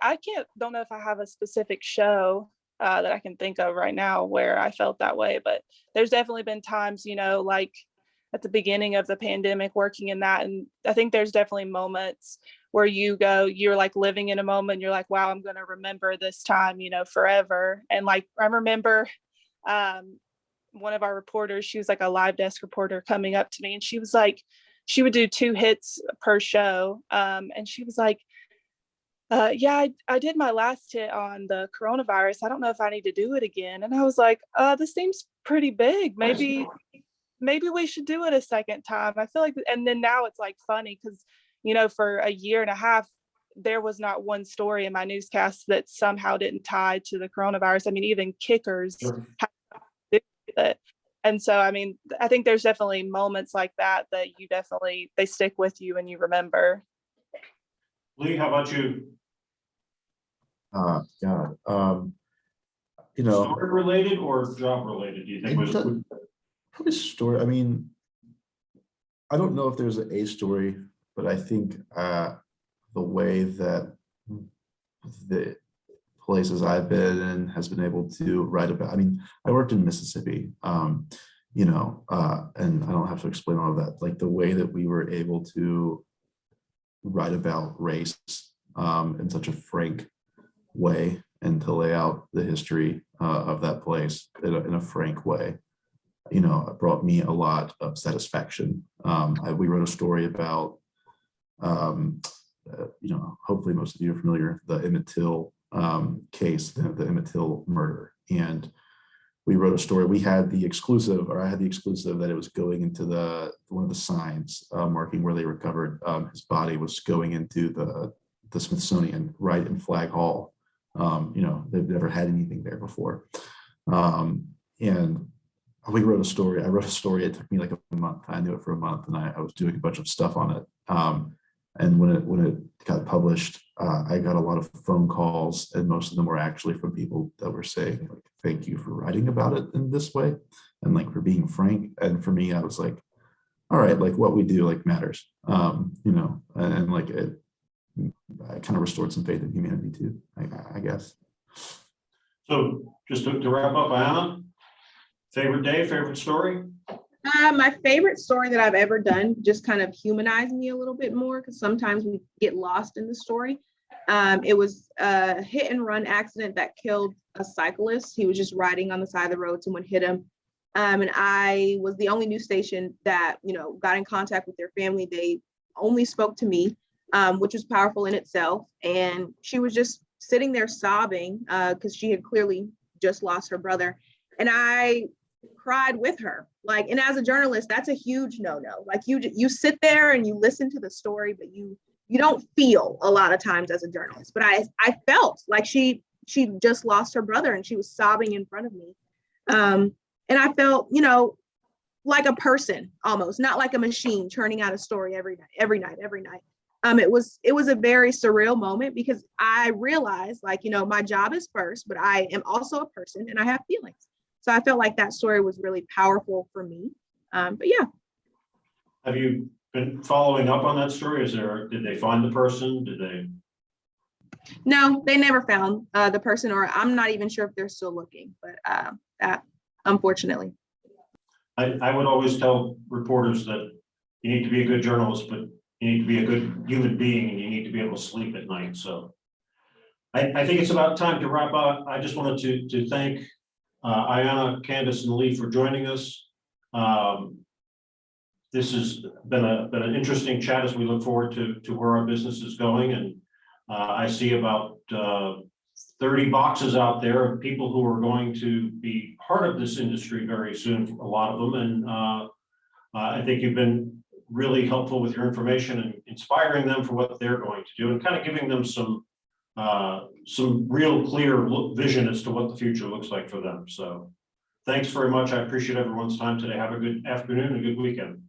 don't know if I have a specific show that I can think of right now where I felt that way, but there's definitely been times, like at the beginning of the pandemic working in that. And I think there's definitely moments where you're like living in a moment, you're like, wow, I'm going to remember this time, forever. And like, I remember one of our reporters, she was like a live desk reporter coming up to me, and she was like, she would do 2 hits per show. And she was like, yeah, I did my last hit on the coronavirus. I don't know if I need to do it again. And I was like, this seems pretty big. Maybe we should do it a second time. I feel like, and then now it's like funny because, for a year and a half, there was not one story in my newscast that somehow didn't tie to the coronavirus. I mean, even kickers have to do with it. And so, I mean, I think there's definitely moments like that they stick with you and you remember. Lee, how about you? God, Story related or job related? Do you think was probably story? I mean, I don't know if there's a story, but I think the way that the places I've been in has been able to write about. I mean, I worked in Mississippi, and I don't have to explain all of that. Like the way that we were able to write about race in such a frank way and to lay out the history of that place in a frank way, it brought me a lot of satisfaction. We wrote a story about, hopefully most of you are familiar, the Emmett Till case, the Emmett Till murder. And we wrote a story. I had the exclusive that it was going into one of the signs marking where they recovered his body was going into the Smithsonian, right in Flag Hall. They've never had anything there before. And we wrote a story. I wrote a story. It took me like a month. I knew it for a month, and I was doing a bunch of stuff on it. And when it got published, I got a lot of phone calls, and most of them were actually from people that were saying, like, thank you for writing about it in this way, and like for being frank. And for me, I was like, all right, like what we do like matters, and like I kind of restored some faith in humanity too, I guess. So just to wrap up, Aiyana, favorite day, favorite story? My favorite story that I've ever done just kind of humanized me a little bit more, because sometimes we get lost in the story. It was a hit and run accident that killed a cyclist. He was just riding on the side of the road. Someone hit him. And I was the only news station that, got in contact with their family. They only spoke to me, which was powerful in itself. And she was just sitting there sobbing because she had clearly just lost her brother. And I cried with her. Like, and as a journalist, that's a huge no-no. Like you sit there and you listen to the story, but you don't feel a lot of times as a journalist. But I felt like she just lost her brother and she was sobbing in front of me. And I felt, like a person almost, not like a machine churning out a story every night. It was a very surreal moment, because I realized, like, my job is first, but I am also a person and I have feelings. So I felt like that story was really powerful for me. But yeah. Have you been following up on that story? Did they find the person? No, they never found the person, or I'm not even sure if they're still looking, but unfortunately. I would always tell reporters that you need to be a good journalist, but you need to be a good human being, and you need to be able to sleep at night. So I think it's about time to wrap up. I just wanted to thank Aiyana, Kandace, and Lee for joining us. This has been an interesting chat as we look forward to where our business is going. And I see about 30 boxes out there of people who are going to be part of this industry very soon, a lot of them. And I think you've been really helpful with your information and inspiring them for what they're going to do, and kind of giving them some real clear vision as to what the future looks like for them. So thanks very much. I appreciate everyone's time today. Have a good afternoon and a good weekend.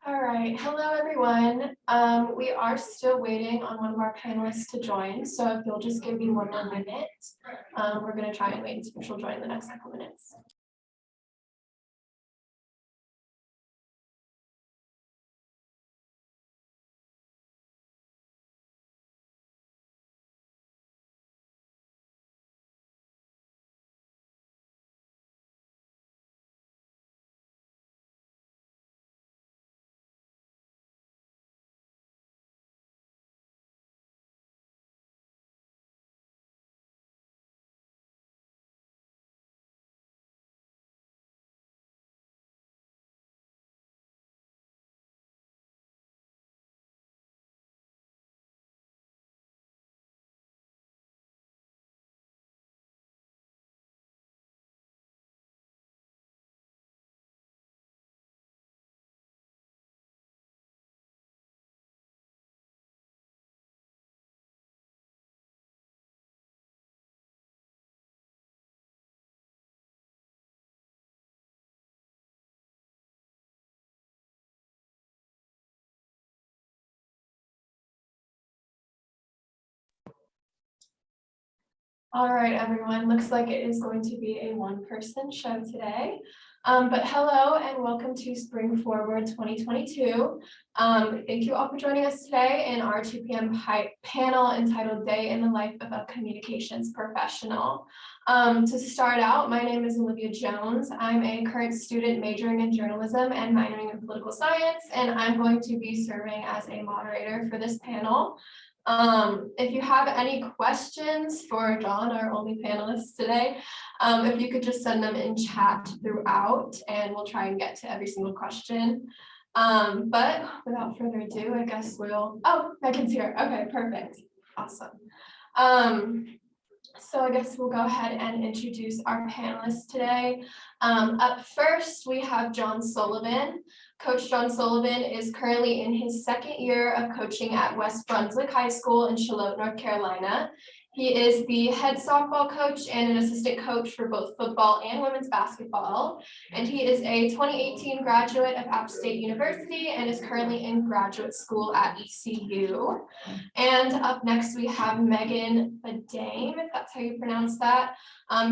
All right, hello everyone. We are still waiting on one of our panelists to join, so if you'll just give me 1 more minute, we're gonna try and wait until she'll join in the next couple minutes. All right, everyone, looks like it is going to be a one-person show today. But hello and welcome to Spring Forward 2022. Thank you all for joining us today in our 2 p.m. panel entitled Day in the Life of a Communications Professional. To start out, my name is Olivia Jones. I'm a current student majoring in journalism and minoring in political science, and I'm going to be serving as a moderator for this panel. If you have any questions for John, our only panelist today, if you could just send them in chat throughout and we'll try and get to every single question. But without further ado, I guess Meghan's here. Okay, perfect. Awesome. So I guess we'll go ahead and introduce our panelists today. Up first, we have John Sullivan. Coach John Sullivan is currently in his 2nd year of coaching at West Brunswick High School in Charlotte, North Carolina. He is the head softball coach and an assistant coach for both football and women's basketball. And he is a 2018 graduate of App State University and is currently in graduate school at ECU. And up next, we have Meghan Badame, if that's how you pronounce that.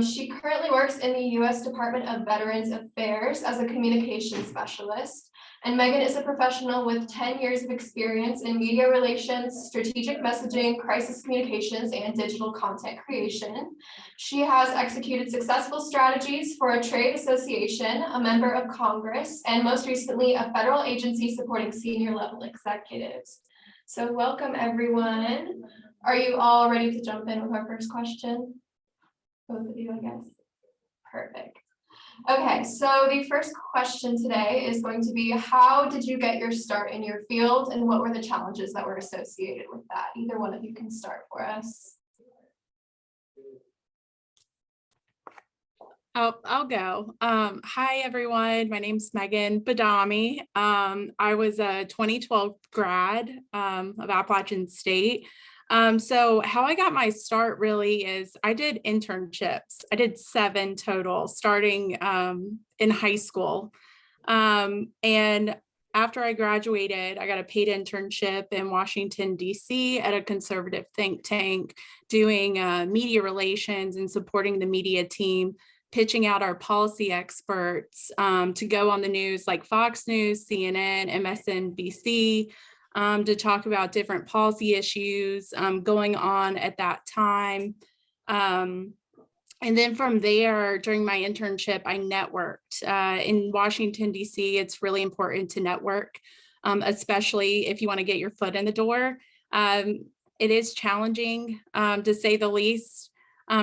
She currently works in the U.S. Department of Veterans Affairs as a communications specialist. And Meghan is a professional with 10 years of experience in media relations, strategic messaging, crisis communications, and digital content creation. She has executed successful strategies for a trade association, a member of Congress, and most recently, a federal agency supporting senior level executives. So welcome, everyone. Are you all ready to jump in with our first question? Both of you, I guess. Perfect. Okay, so the first question today is going to be, how did you get your start in your field and what were the challenges that were associated with that? Either one of you can start for us. I'll go. Hi, everyone. My name's Meghan Badame. I was a 2012 grad of Appalachian State. So how I got my start really is I did internships. I did 7 total starting in high school. And after I graduated, I got a paid internship in Washington, D.C. at a conservative think tank doing media relations and supporting the media team, pitching out our policy experts to go on the news like Fox News, CNN, MSNBC, to talk about different policy issues going on at that time. And then from there, during my internship, I networked. In Washington, D.C., it's really important to network, especially if you want to get your foot in the door. It is challenging, to say the least,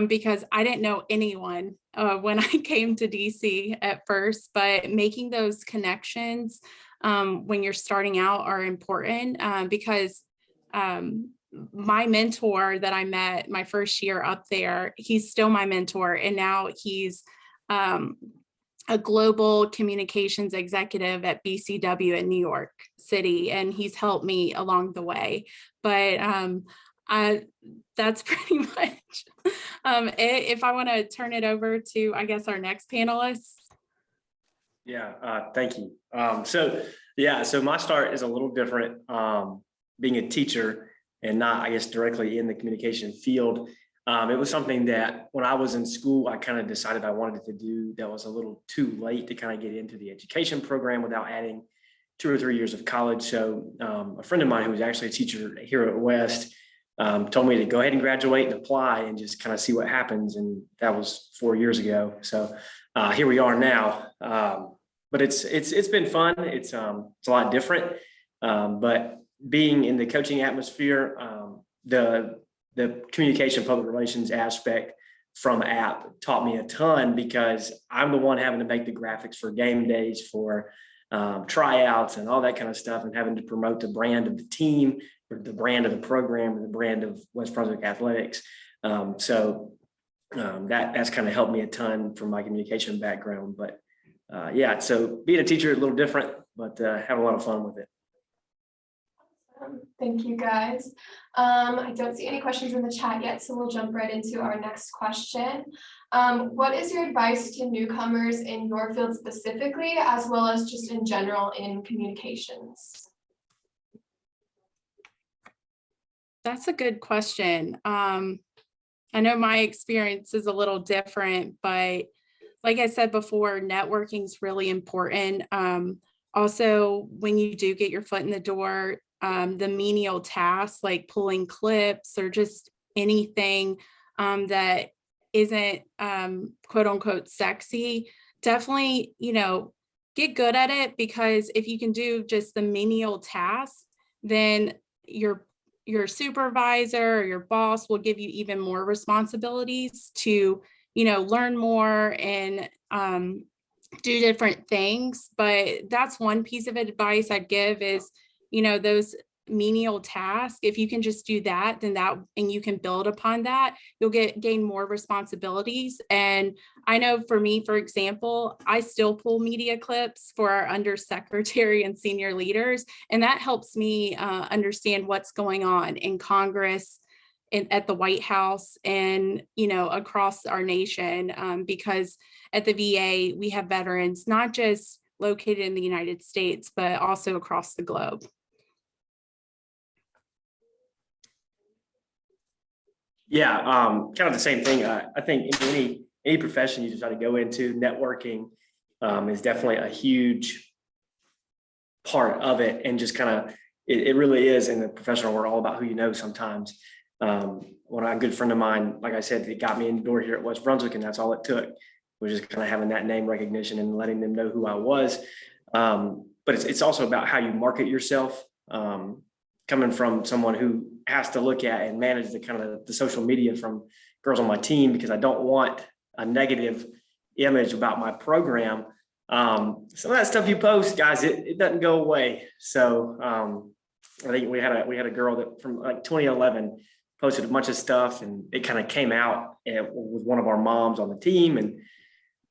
because I didn't know anyone when I came to DC at first, but making those connections when you're starting out are important because my mentor that I met my first year up there, he's still my mentor. And now he's a global communications executive at BCW in New York City. And he's helped me along the way. But that's pretty much if I want to turn it over to, I guess, our next panelist. Yeah, thank you. So Yeah, so my start is a little different, being a teacher and not, I guess, directly in the communication field. It was something that when I was in school, I kind of decided I wanted to do that was a little too late to kind of get into the education program without adding 2 or 3 years of college. So a friend of mine who was actually a teacher here at West told me to go ahead and graduate and apply and just kind of see what happens. And that was 4 years ago. So here we are now. But it's been fun. It's a lot different. But being in the coaching atmosphere, the communication public relations aspect from app taught me a ton, because I'm the one having to make the graphics for game days, for tryouts and all that kind of stuff, and having to promote the brand of the team, or the brand of the program, or the brand of West Brunswick athletics. So that's kind of helped me a ton from my communication background. But yeah, so being a teacher is a little different, but have a lot of fun with it. Thank you, guys. I don't see any questions in the chat yet, so we'll jump right into our next question. What is your advice to newcomers in your field specifically, as well as just in general in communications? That's a good question. I know my experience is a little different, but like I said before, networking is really important. Also, when you do get your foot in the door, the menial tasks like pulling clips or just anything that isn't quote unquote sexy, definitely, get good at it, because if you can do just the menial tasks, then your supervisor or your boss will give you even more responsibilities to, learn more and do different things. But that's one piece of advice I'd give is, those menial tasks, if you can just do that, then and you can build upon that, you'll gain more responsibilities. And I know for me, for example, I still pull media clips for our undersecretary and senior leaders, and that helps me understand what's going on in Congress, at the White House, and across our nation, because at the VA we have veterans not just located in the United States, but also across the globe. Yeah, kind of the same thing. I think in any profession you decide to go into, networking is definitely a huge part of it, and just kind of it really is in the professional world all about who you know sometimes. When a good friend of mine, like I said, it got me in the door here at West Brunswick, and that's all it took, was just kind of having that name recognition and letting them know who I was. But it's also about how you market yourself. Coming from someone who has to look at and manage the kind of the social media from girls on my team, because I don't want a negative image about my program. Some of that stuff you post, guys, it doesn't go away. So I think we had a girl that from like 2011 posted a bunch of stuff, and it kind of came out with one of our moms on the team, and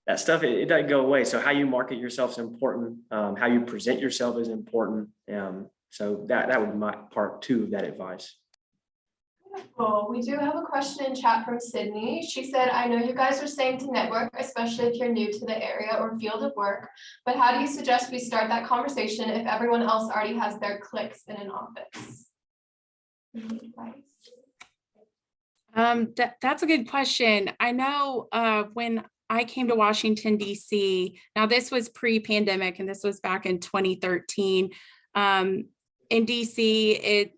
that stuff, it doesn't go away. So how you market yourself is important. How you present yourself is important. So that would be my part 2 of that advice. Cool. We do have a question in chat from Sydney. She said, I know you guys are saying to network, especially if you're new to the area or field of work, but how do you suggest we start that conversation if everyone else already has their cliques in an office? Any advice? That's a good question. I know when I came to Washington, D.C., now this was pre-pandemic, and this was back in 2013. In DC,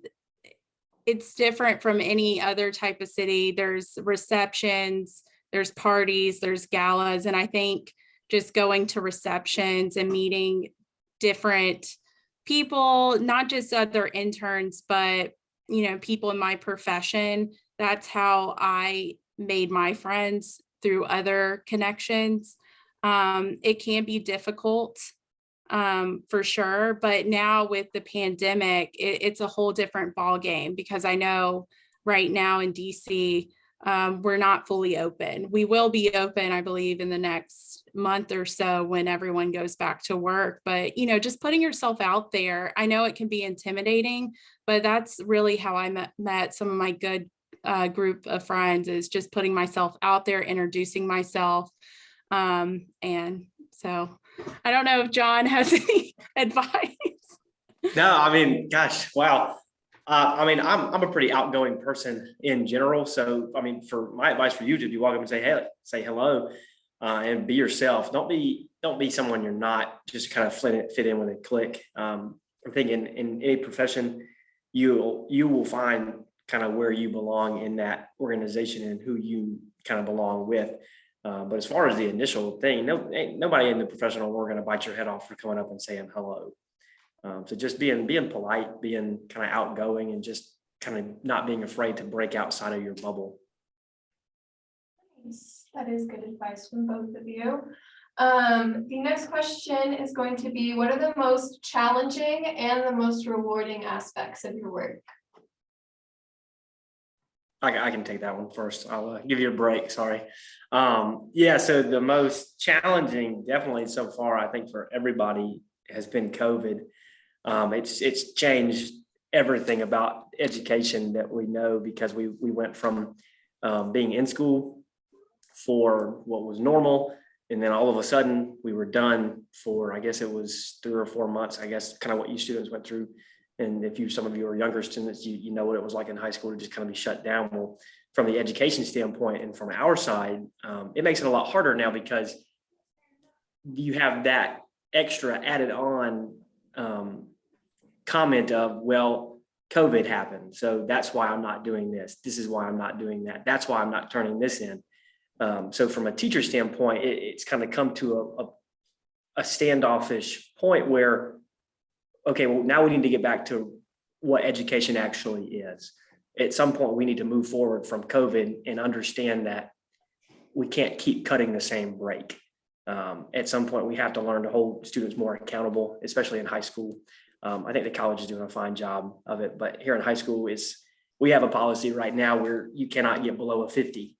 it's different from any other type of city. There's receptions, there's parties, there's galas. And I think just going to receptions and meeting different people, not just other interns, but, people in my profession, that's how I made my friends, through other connections. It can be difficult, for sure. But now with the pandemic, it's a whole different ball game, because I know right now in DC, we're not fully open. We will be open, I believe, in the next month or so when everyone goes back to work. But, just putting yourself out there, I know it can be intimidating, but that's really how I met some of my good group of friends, is just putting myself out there, introducing myself. And so I don't know if John has any advice. No, I mean, gosh, wow. I mean, I'm a pretty outgoing person in general. So, I mean, for my advice for you to be walk up and say, hey, say hello, and be yourself. Don't be someone you're not. Just kind of fit in with a click. I think in any profession, you will find kind of where you belong in that organization and who you kind of belong with. But as far as the initial thing, ain't nobody in the professional world going to bite your head off for coming up and saying hello. So just being polite, being kind of outgoing, and just kind of not being afraid to break outside of your bubble. Nice. That is good advice from both of you. The next question is going to be, what are the most challenging and the most rewarding aspects of your work? I can take that one first. I'll give you a break. Sorry. Yeah. So the most challenging, definitely so far, I think for everybody, has been COVID. It's changed everything about education that we know, because we went from being in school for what was normal, and then all of a sudden we were done for, I guess it was 3 or 4 months, I guess, kind of what you students went through. And if some of you are younger students, you know what it was like in high school to just kind of be shut down. Well, from the education standpoint and from our side, it makes it a lot harder now, because you have that extra added on comment of, well, COVID happened, so that's why I'm not doing this. This is why I'm not doing that. That's why I'm not turning this in. So from a teacher standpoint, it's kind of come to a standoffish point where, okay, well, now we need to get back to what education actually is. At some point, we need to move forward from COVID and understand that we can't keep cutting the same break. At some point, we have to learn to hold students more accountable, especially in high school. I think the college is doing a fine job of it, but here in high school, we have a policy right now where you cannot get below a 50.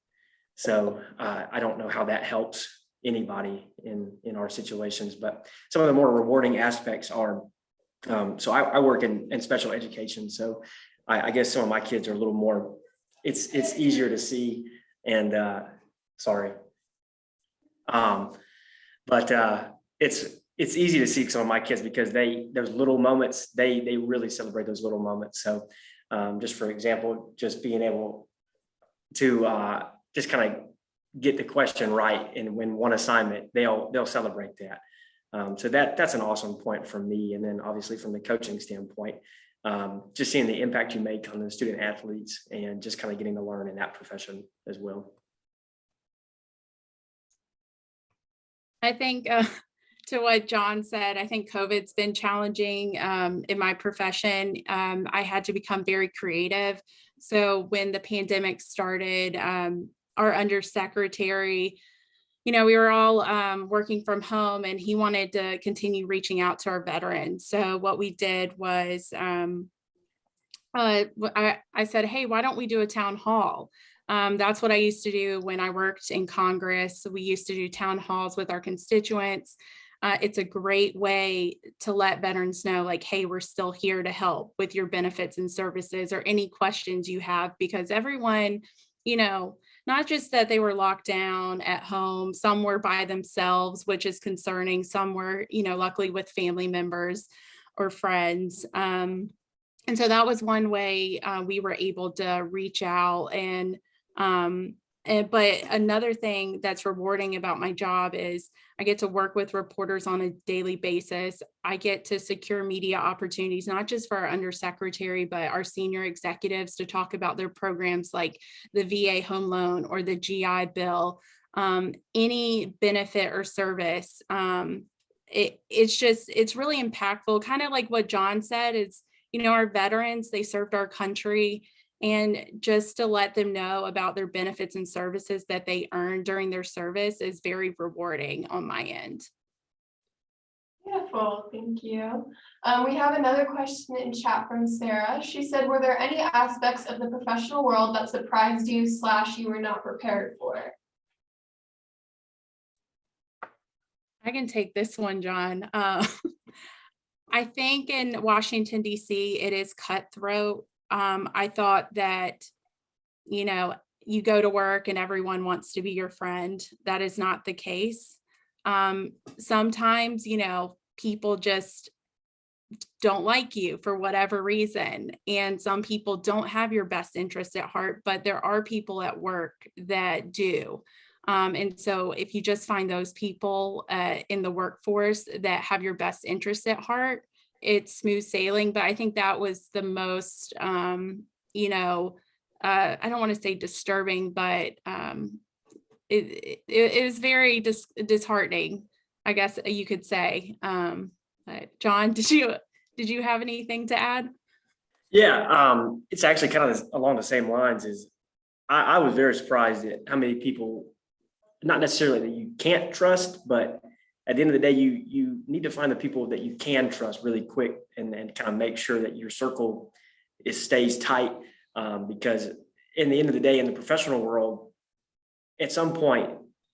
So I don't know how that helps anybody in our situations, but some of the more rewarding aspects are, so I work in special education. So I guess some of my kids are a little more, it's easier to see, and sorry. But it's easy to see some of my kids, because those little moments, they really celebrate those little moments. So just for example, just being able to just kind of get the question right and win one assignment, they'll celebrate that. So that's an awesome point for me. And then obviously from the coaching standpoint, just seeing the impact you make on the student athletes and just kind of getting to learn in that profession as well. I think to what John said, I think COVID's been challenging in my profession. I had to become very creative. So when the pandemic started, our undersecretary, we were all working from home, and he wanted to continue reaching out to our veterans. So what we did was I said, hey, why don't we do a town hall? That's what I used to do when I worked in Congress. We used to do town halls with our constituents. It's a great way to let veterans know, like, hey, we're still here to help with your benefits and services or any questions you have, because everyone, not just that they were locked down at home, some were by themselves, which is concerning. Some were, luckily with family members or friends. And so that was one way we were able to reach out. But another thing that's rewarding about my job is I get to work with reporters on a daily basis. I get to secure media opportunities, not just for our undersecretary, but our senior executives, to talk about their programs like the VA home loan or the GI Bill, any benefit or service. It's really impactful, kind of like what John said. It's, our veterans, they served our country. And just to let them know about their benefits and services that they earned during their service is very rewarding on my end. Beautiful, thank you. We have another question in chat from Sarah. She said, were there any aspects of the professional world that surprised you / you were not prepared for? I can take this one, John. I think in Washington, D.C., it is cutthroat. I thought that, you go to work and everyone wants to be your friend. That is not the case. Sometimes, people just don't like you for whatever reason. And some people don't have your best interest at heart, but there are people at work that do. And so if you just find those people in the workforce that have your best interest at heart, it's smooth sailing. But I think that was the most, you know, I don't want to say disturbing, but it was very disheartening, I guess you could say. But John, did you have anything to add? Yeah, it's actually kind of along the same lines. Is I was very surprised at how many people, not necessarily that you can't trust, but at the end of the day, you need to find the people that you can trust really quick, and kind of make sure that your circle stays tight. Because in the end of the day, in the professional world, at some point,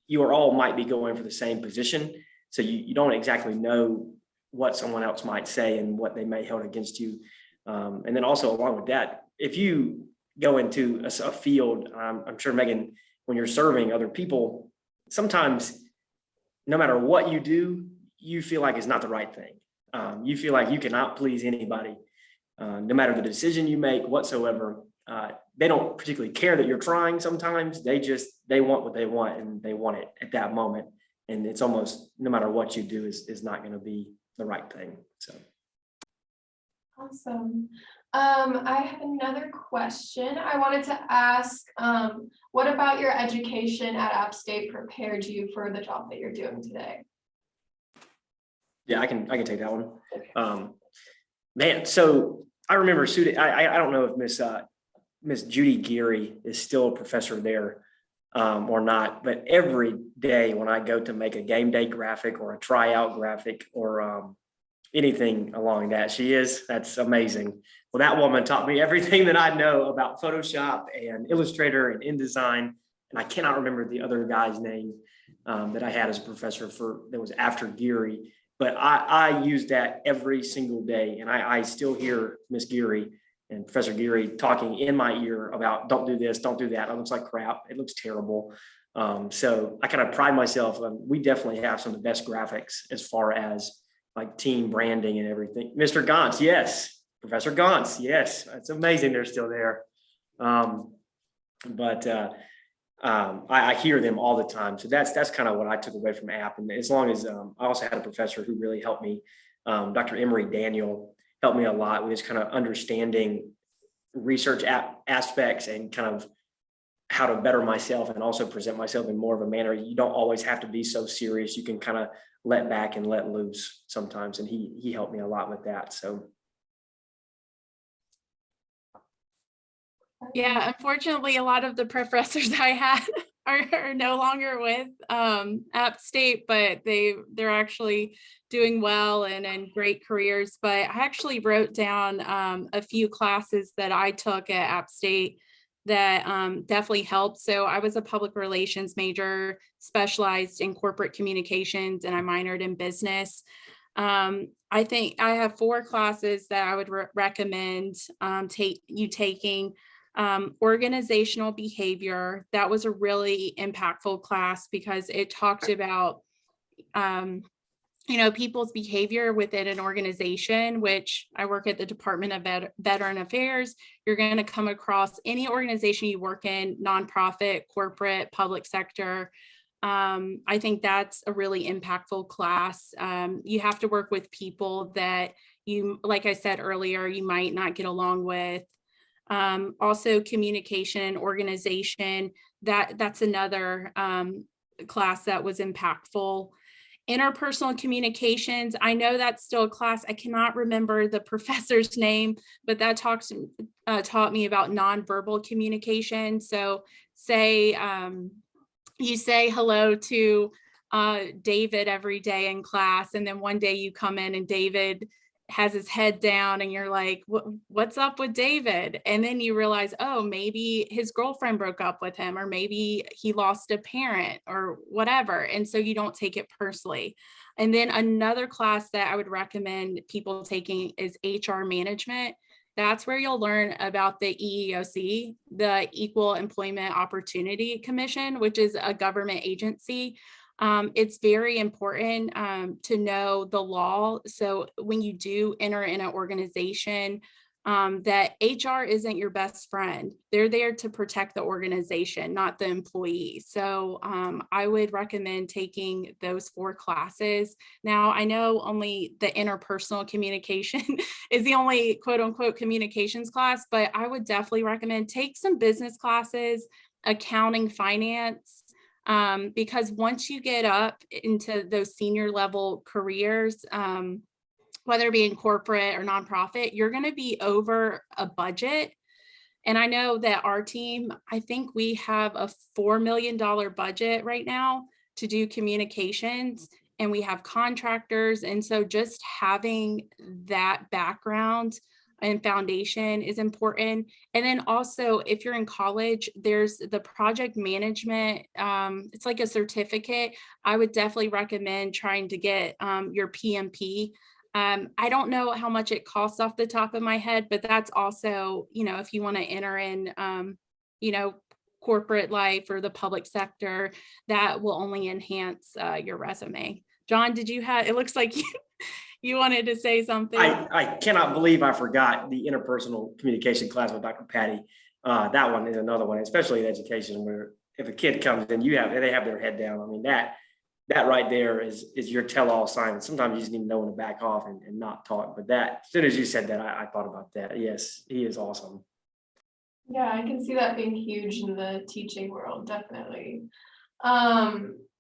you all might be going for the same position. So you don't exactly know what someone else might say and what they may hold against you. And then also along with that, if you go into a field, I'm sure, Megan, when you're serving other people, sometimes no matter what you do, you feel like it's not the right thing. You feel like you cannot please anybody, no matter the decision you make whatsoever. They don't particularly care that you're trying sometimes. They want what they want, and they want it at that moment. And it's almost no matter what you do is not going to be the right thing. So. Awesome. I have another question. I wanted to ask, what about your education at App State prepared you for the job that you're doing today? Yeah, I can take that one. Man, so I remember I don't know if Miss Judy Geary is still a professor there or not, but every day when I go to make a game day graphic or a tryout graphic or anything along that, that's amazing. Well, that woman taught me everything that I know about Photoshop and Illustrator and InDesign. And I cannot remember the other guy's name that I had as a professor that was after Geary, but I used that every single day. And I still hear Miss Geary and Professor Geary talking in my ear about, don't do this, don't do that. It looks like crap. It looks terrible. So I kind of pride myself. We definitely have some of the best graphics as far as like team branding and everything. Mr. Gantz, yes. Professor Gantz, yes. It's amazing they're still there. I hear them all the time. So that's kind of what I took away from App. And as long as I also had a professor who really helped me, Dr. Emery Daniel helped me a lot with just kind of understanding research aspects and kind of how to better myself and also present myself in more of a manner. You don't always have to be so serious. You can kind of let back and let loose sometimes. And he helped me a lot with that. So. Yeah, unfortunately, a lot of the professors I had are no longer with App State, but they're actually doing well and in great careers. But I actually wrote down a few classes that I took at App State that definitely helped. So I was a public relations major, specialized in corporate communications, and I minored in business. I think I have 4 classes that I would recommend taking. Organizational behavior. That was a really impactful class because it talked about, people's behavior within an organization, which I work at the Department of Veteran Affairs. You're going to come across any organization you work in, nonprofit, corporate, public sector. I think that's a really impactful class. You have to work with people that you, like I said earlier, you might not get along with. Also communication and organization, that's another class that was impactful. Interpersonal communications, I know that's still a class. I cannot remember the professor's name, but that taught me about nonverbal communication. So say you say hello to David every day in class, and then one day you come in and David has his head down and you're like, what's up with David? And then you realize, oh, maybe his girlfriend broke up with him, or maybe he lost a parent or whatever. And so you don't take it personally. And then another class that I would recommend people taking is HR management. That's where you'll learn about the EEOC, the Equal Employment Opportunity Commission, which is a government agency. It's very important to know the law. So when you do enter in an organization, that HR isn't your best friend. They're there to protect the organization, not the employee. So I would recommend taking those 4 classes. Now, I know only the interpersonal communication is the only quote unquote communications class, but I would definitely recommend take some business classes, accounting, finance, because once you get up into those senior level careers, whether it be in corporate or nonprofit, you're going to be over a budget. And I know that our team, I think we have a $4 million budget right now to do communications, and we have contractors. And so just having that background and foundation is important. And then also, if you're in college, there's the project management. It's like a certificate. I would definitely recommend trying to get your PMP. I don't know how much it costs off the top of my head, but that's also, if you want to enter in, corporate life or the public sector, that will only enhance your resume. John, it looks like you wanted to say something. I cannot believe I forgot the interpersonal communication class with Dr. Patty. That one is another one, especially in education, where if a kid comes in, they have their head down. I mean, that right there is your tell-all sign. Sometimes you just need to know when to back off and not talk. But that, as soon as you said that, I thought about that. Yes, he is awesome. Yeah, I can see that being huge in the teaching world, definitely.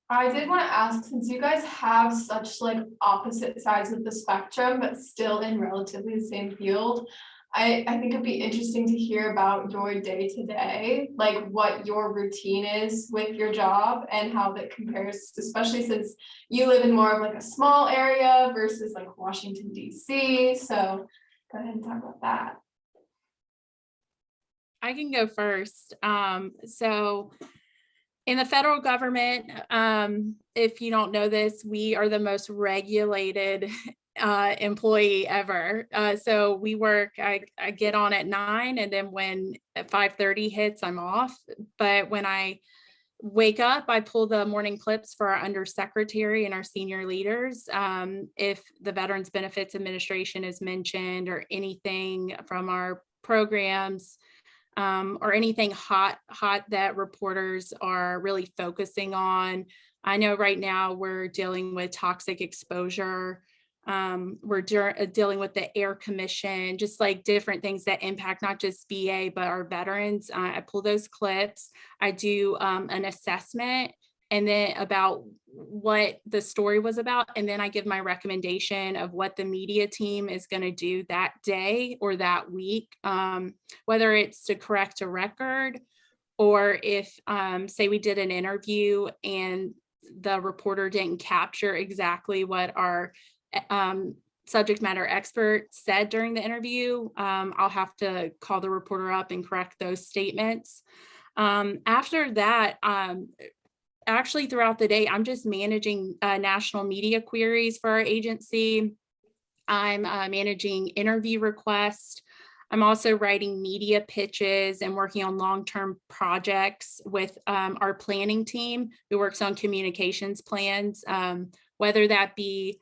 I did want to ask, since you guys have such like opposite sides of the spectrum, but still in relatively the same field, I think it'd be interesting to hear about your day to day, like what your routine is with your job and how that compares, especially since you live in more of like a small area versus like Washington, D.C. So go ahead and talk about that. I can go first. So in the federal government, if you don't know this, we are the most regulated employee ever. So we work, I get on at 9, and then when at 5:30 hits, I'm off. But when I wake up, I pull the morning clips for our undersecretary and our senior leaders. If the Veterans Benefits Administration is mentioned or anything from our programs, or anything hot that reporters are really focusing on. I know right now we're dealing with toxic exposure. We're dealing with the Air Commission, just like different things that impact not just VA, but our veterans. I pull those clips. I do an assessment and then about what the story was about. And then I give my recommendation of what the media team is going to do that day or that week, whether it's to correct a record, or if, say we did an interview and the reporter didn't capture exactly what our subject matter expert said during the interview, I'll have to call the reporter up and correct those statements. After that, actually throughout the day, I'm just managing national media queries for our agency. I'm managing interview requests. I'm also writing media pitches and working on long-term projects with our planning team who works on communications plans, whether that be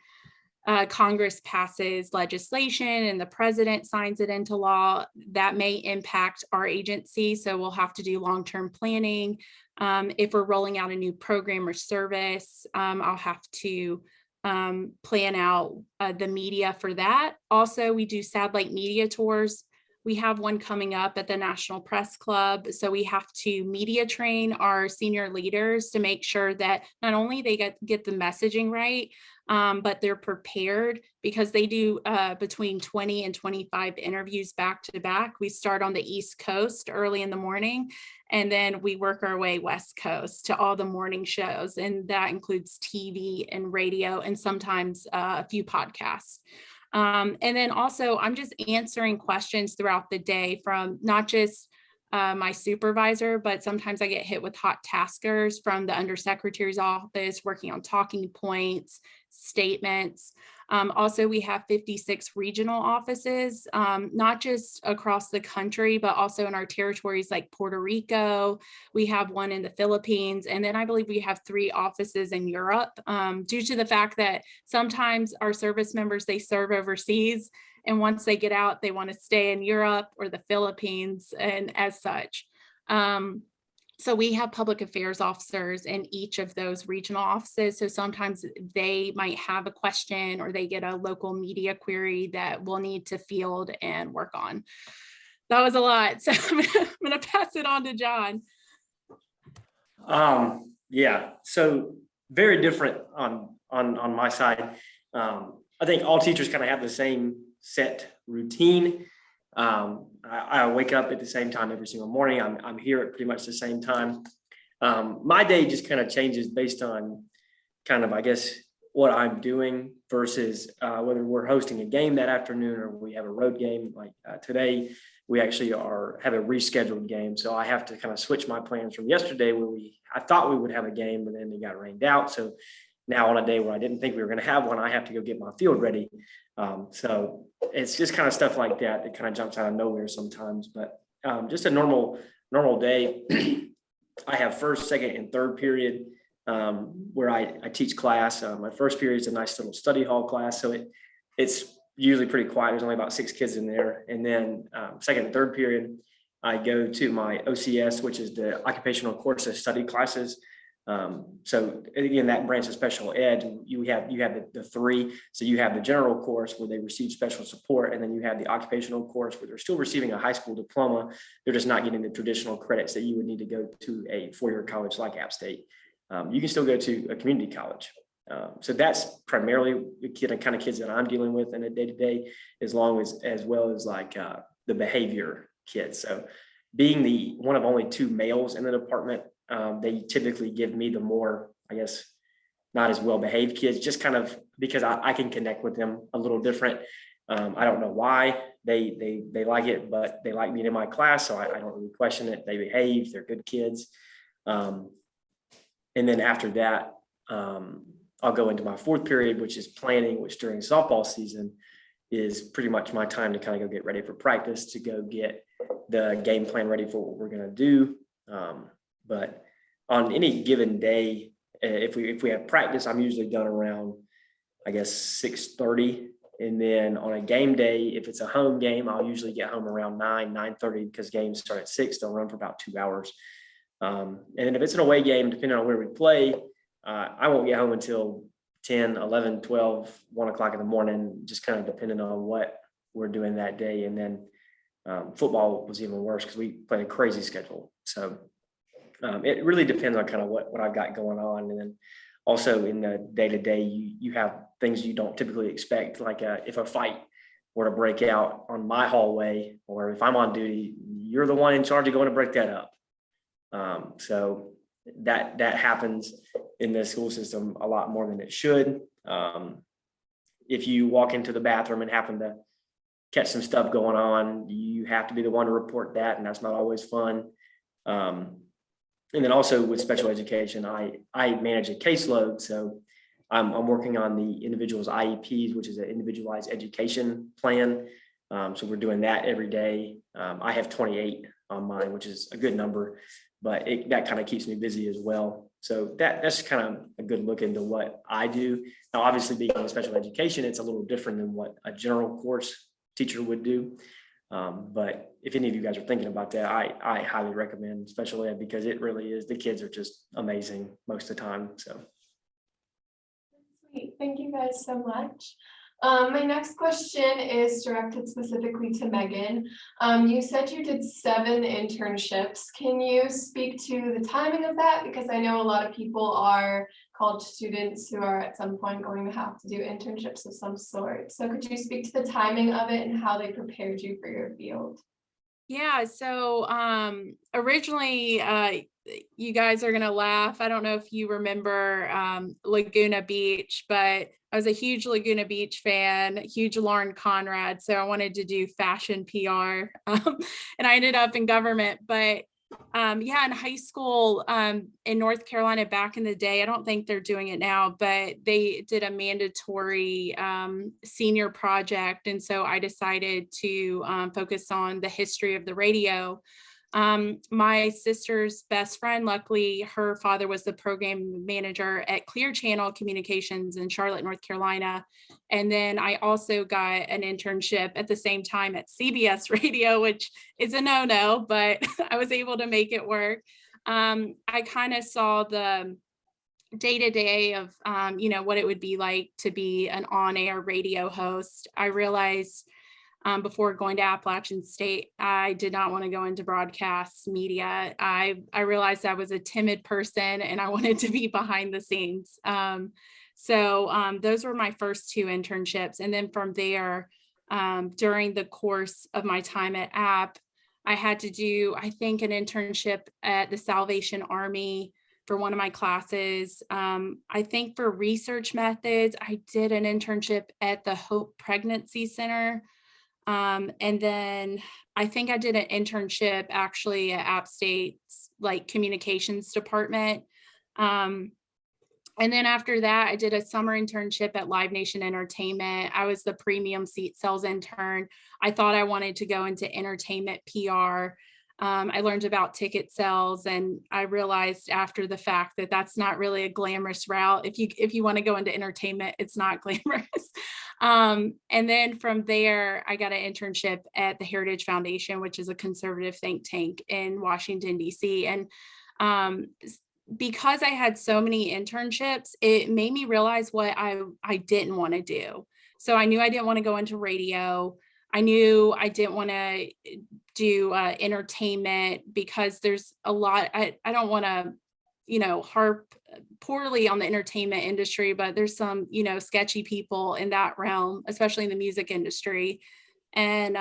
Congress passes legislation and the president signs it into law, that may impact our agency. So we'll have to do long-term planning. If we're rolling out a new program or service, I'll have to plan out the media for that. Also, we do satellite media tours. We have one coming up at the National Press Club. So we have to media train our senior leaders to make sure that not only they get the messaging right, but they're prepared, because they do between 20 and 25 interviews back to back. We start on the East Coast early in the morning, and then we work our way West Coast to all the morning shows. And that includes TV and radio and sometimes a few podcasts. And then also I'm just answering questions throughout the day from not just my supervisor, but sometimes I get hit with hot taskers from the undersecretary's office working on talking points, statements. Also, we have 56 regional offices, not just across the country, but also in our territories like Puerto Rico. We have one in the Philippines, and then I believe we have 3 offices in Europe, due to the fact that sometimes our service members, they serve overseas, and once they get out, they want to stay in Europe or the Philippines, and as such. So we have public affairs officers in each of those regional offices. So sometimes they might have a question or they get a local media query that we'll need to field and work on. That was a lot. So I'm gonna pass it on to John. Yeah, so very different on my side. I think all teachers kind of have the same set routine. I wake up at the same time every single morning. I'm here at pretty much the same time. My day just kind of changes based on kind of, I guess, what I'm doing versus whether we're hosting a game that afternoon or we have a road game. Like today, we actually have a rescheduled game. So I have to kind of switch my plans from yesterday where I thought we would have a game, but then it got rained out. So now on a day where I didn't think we were going to have one, I have to go get my field ready. So it's just kind of stuff like that that kind of jumps out of nowhere sometimes. But just a normal day. I have first, second, and third period where I teach class. My first period is a nice little study hall class, so it's usually pretty quiet. There's only about 6 kids in there. And then second and third period, I go to my OCS, which is the occupational courses study classes. So again, that branch of special ed, you have the 3. So you have the general course where they receive special support, and then you have the occupational course where they're still receiving a high school diploma. They're just not getting the traditional credits that you would need to go to a 4-year college like App State. You can still go to a community college. So that's primarily the kind of kids that I'm dealing with in a day-to-day, as well as like the behavior kids. So being the one of only 2 males in the department, they typically give me the more, I guess, not as well-behaved kids, just kind of because I can connect with them a little different. I don't know why they like it, but they like being in my class, so I don't really question it. They behave, they're good kids. And then after that, I'll go into my 4th period, which is planning, which during softball season is pretty much my time to kind of go get ready for practice, to go get the game plan ready for what we're going to do. But on any given day, if we have practice, I'm usually done around, I guess, 6:30. And then on a game day, if it's a home game, I'll usually get home around 9:30 because games start at 6. They'll run for about 2 hours. And then if it's an away game, depending on where we play, I won't get home until 10, 11, 12, 1 o'clock in the morning, just kind of depending on what we're doing that day. And then football was even worse because we played a crazy schedule. So it really depends on kind of what I've got going on. And then also in the day-to-day, you have things you don't typically expect, like if a fight were to break out on my hallway, or if I'm on duty, you're the one in charge of going to break that up. So that happens in the school system a lot more than it should. If you walk into the bathroom and happen to catch some stuff going on, you have to be the one to report that, and that's not always fun. And then also with special education, I manage a caseload. So I'm working on the individual's IEPs, which is an individualized education plan. So we're doing that every day. I have 28 on mine, which is a good number, but that kind of keeps me busy as well. So that's kind of a good look into what I do. Now, obviously being in special education, it's a little different than what a general course teacher would do. But if any of you guys are thinking about that, I highly recommend special ed because it really is, the kids are just amazing most of the time. So. Sweet. Thank you guys so much. My next question is directed specifically to Meghan. You said you did 7 internships. Can you speak to the timing of that? Because I know a lot of people are college students who are at some point going to have to do internships of some sort. So could you speak to the timing of it and how they prepared you for your field? Yeah, so originally you guys are gonna laugh. I don't know if you remember Laguna Beach, but I was a huge Laguna Beach fan, huge Lauren Conrad. So I wanted to do fashion PR. And I ended up in government. But yeah, in high school in North Carolina back in the day, I don't think they're doing it now, but they did a mandatory senior project. And so I decided to focus on the history of the radio. My sister's best friend, luckily, her father was the program manager at Clear Channel Communications in Charlotte, North Carolina. And then I also got an internship at the same time at CBS Radio, which is a no-no, but I was able to make it work. I kind of saw the day-to-day of, what it would be like to be an on-air radio host. I realized before going to Appalachian State, I did not want to go into broadcast media. I realized I was a timid person and I wanted to be behind the scenes. So those were my first 2 internships. And then from there, during the course of my time at App, I had to do, I think, an internship at the Salvation Army for one of my classes. I think for research methods, I did an internship at the Hope Pregnancy Center. And then I think I did an internship actually at App State's like communications department. And then after that, I did a summer internship at Live Nation Entertainment. I was the premium seat sales intern. I thought I wanted to go into entertainment PR. I learned about ticket sales, and I realized after the fact that that's not really a glamorous route. If you want to go into entertainment, it's not glamorous. And then from there, I got an internship at the Heritage Foundation, which is a conservative think tank in Washington, D.C. And because I had so many internships, it made me realize what I didn't want to do. So I knew I didn't want to go into radio. I knew I didn't want to do entertainment because there's a lot, I don't want to, harp poorly on the entertainment industry, but there's some, sketchy people in that realm, especially in the music industry. And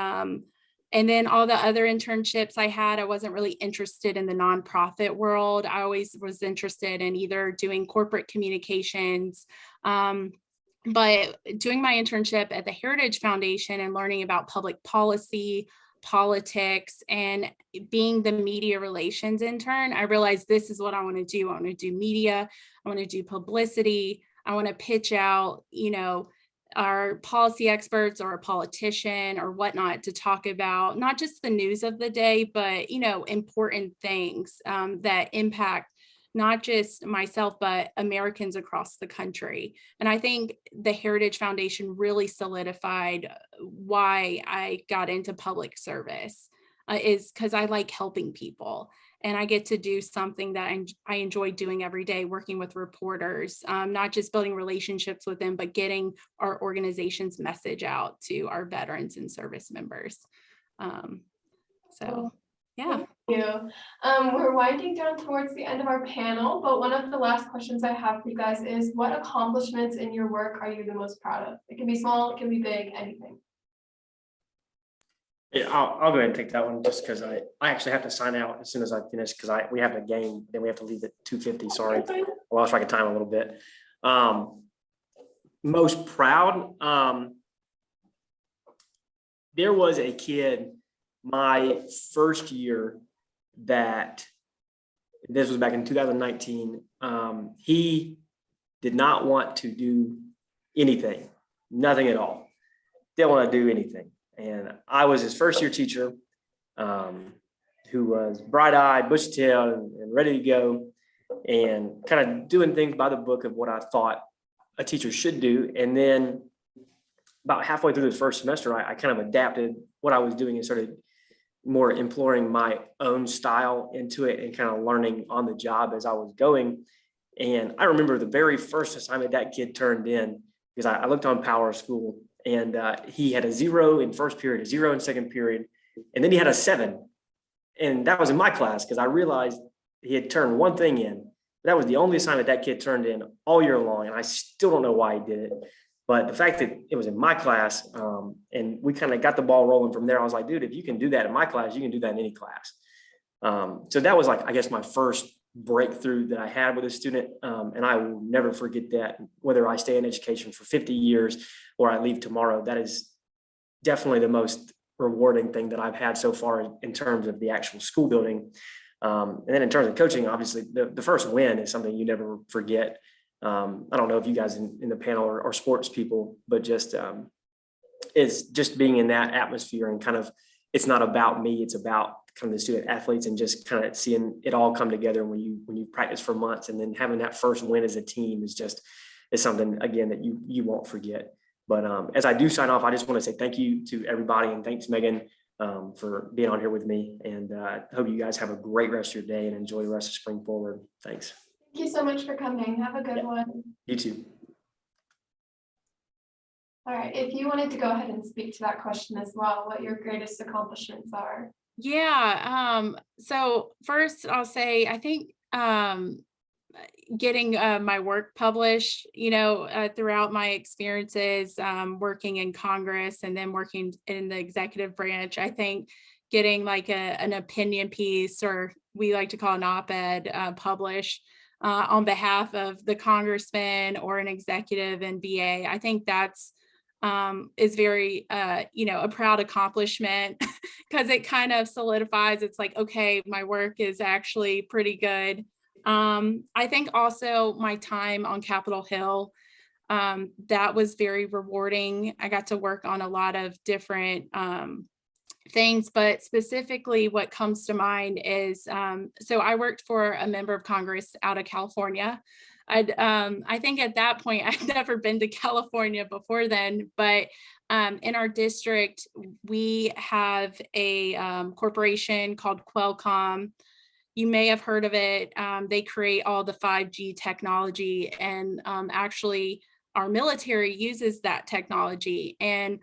then all the other internships I had, I wasn't really interested in the nonprofit world. I always was interested in either doing corporate communications, but doing my internship at the Heritage Foundation and learning about public policy, politics, and being the media relations intern, I realized this is what I want to do. I want to do media. I want to do publicity. I want to pitch out, our policy experts or a politician or whatnot to talk about not just the news of the day, but, important things that impact not just myself, but Americans across the country. And I think the Heritage Foundation really solidified why I got into public service is because I like helping people. And I get to do something that I enjoy doing every day, working with reporters, not just building relationships with them, but getting our organization's message out to our veterans and service members. So, yeah. Thank you. We're winding down towards the end of our panel, but one of the last questions I have for you guys is, what accomplishments in your work are you the most proud of? It can be small, it can be big, anything. Yeah, I'll go ahead and take that one just because I actually have to sign out as soon as I finish because we have a game, then we have to leave at 2:50. Sorry. Well, I'll try to time a little bit. Most proud. There was a kid my first year that this was back in 2019. He did not want to do anything, nothing at all. Didn't want to do anything. And I was his first year teacher, who was bright-eyed, bushy-tailed, and ready to go, and kind of doing things by the book of what I thought a teacher should do. And then about halfway through the first semester, I kind of adapted what I was doing and started more employing my own style into it and kind of learning on the job as I was going. And I remember the very first assignment that kid turned in, because I looked on Power School, and he had a 0 in first period, a 0 in second period, and then he had a 7. And that was in my class because I realized he had turned one thing in. That was the only assignment that kid turned in all year long, and I still don't know why he did it. But the fact that it was in my class, and we kind of got the ball rolling from there, I was like, dude, if you can do that in my class, you can do that in any class. So that was like, I guess, my first breakthrough that I had with a student. And I will never forget that, whether I stay in education for 50 years or I leave tomorrow. That is definitely the most rewarding thing that I've had so far in terms of the actual school building. And then in terms of coaching, obviously the first win is something you never forget. I don't know if you guys in the panel are sports people, but just it's just being in that atmosphere and kind of, it's not about me, it's about kind of the student athletes and just kind of seeing it all come together when you practice for months, and then having that first win as a team is something, again, that you won't forget. But as I do sign off, I just want to say thank you to everybody, and thanks, Meghan, for being on here with me. And I hope you guys have a great rest of your day and enjoy the rest of spring forward. Thanks. Thank you so much for coming. Have a good one. You too. All right, if you wanted to go ahead and speak to that question as well, what your greatest accomplishments are. Yeah. So first I'll say, I think getting my work published, throughout my experiences working in Congress and then working in the executive branch, I think getting like an opinion piece, or we like to call an op-ed, published on behalf of the congressman or an executive in VA, I think that's is very, a proud accomplishment, because it kind of solidifies, it's like, okay, my work is actually pretty good. I think also my time on Capitol Hill, that was very rewarding. I got to work on a lot of different things, but specifically what comes to mind is, so I worked for a member of Congress out of California. I think at that point, I'd never been to California before then, but in our district, we have a corporation called Qualcomm. You may have heard of it. They create all the 5G technology, and actually our military uses that technology. And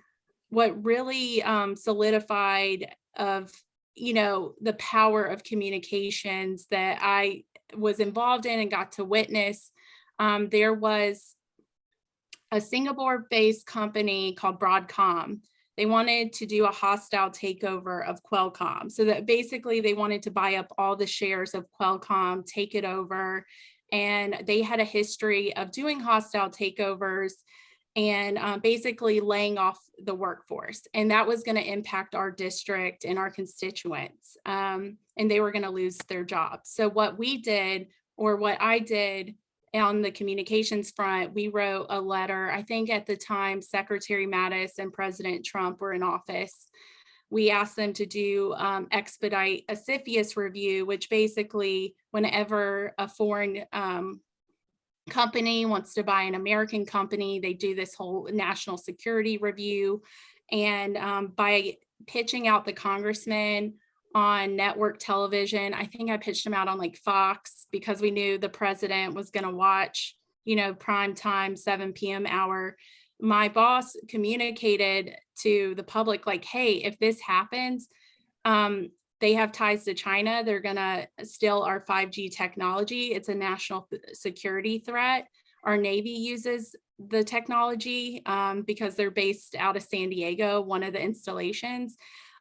what really solidified of, the power of communications that I was involved in and got to witness, there was a Singapore-based company called Broadcom. They wanted to do a hostile takeover of Qualcomm. So that basically they wanted to buy up all the shares of Qualcomm, take it over. And they had a history of doing hostile takeovers and basically laying off the workforce. And that was going to impact our district and our constituents. And they were going to lose their jobs. So what we did, or what I did on the communications front, we wrote a letter. I think at the time, Secretary Mattis and President Trump were in office. We asked them to do expedite a CFIUS review, which basically whenever a foreign company wants to buy an American company, they do this whole national security review. And by pitching out the congressman on network television, I think I pitched him out on like Fox, because we knew the president was going to watch, prime time, 7 p.m. hour. My boss communicated to the public like, hey, if this happens, they have ties to China. They're going to steal our 5G technology. It's a national security threat. Our Navy uses the technology because they're based out of San Diego, one of the installations.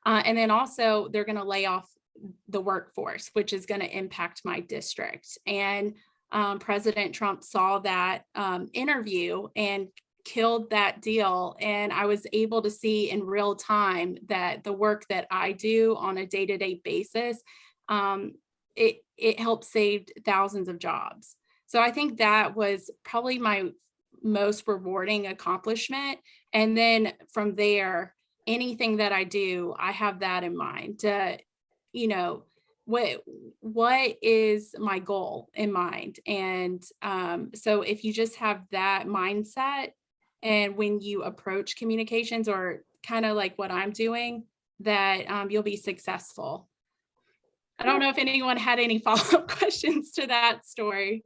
And then also they're going to lay off the workforce, which is going to impact my district. And President Trump saw that interview and killed that deal. And I was able to see in real time that the work that I do on a day-to-day basis, it helped save thousands of jobs. So I think that was probably my most rewarding accomplishment. And then from there, anything that I do, I have that in mind. What is my goal in mind? And so if you just have that mindset, and when you approach communications, or kind of like what I'm doing, that you'll be successful. I don't know if anyone had any follow-up questions to that story.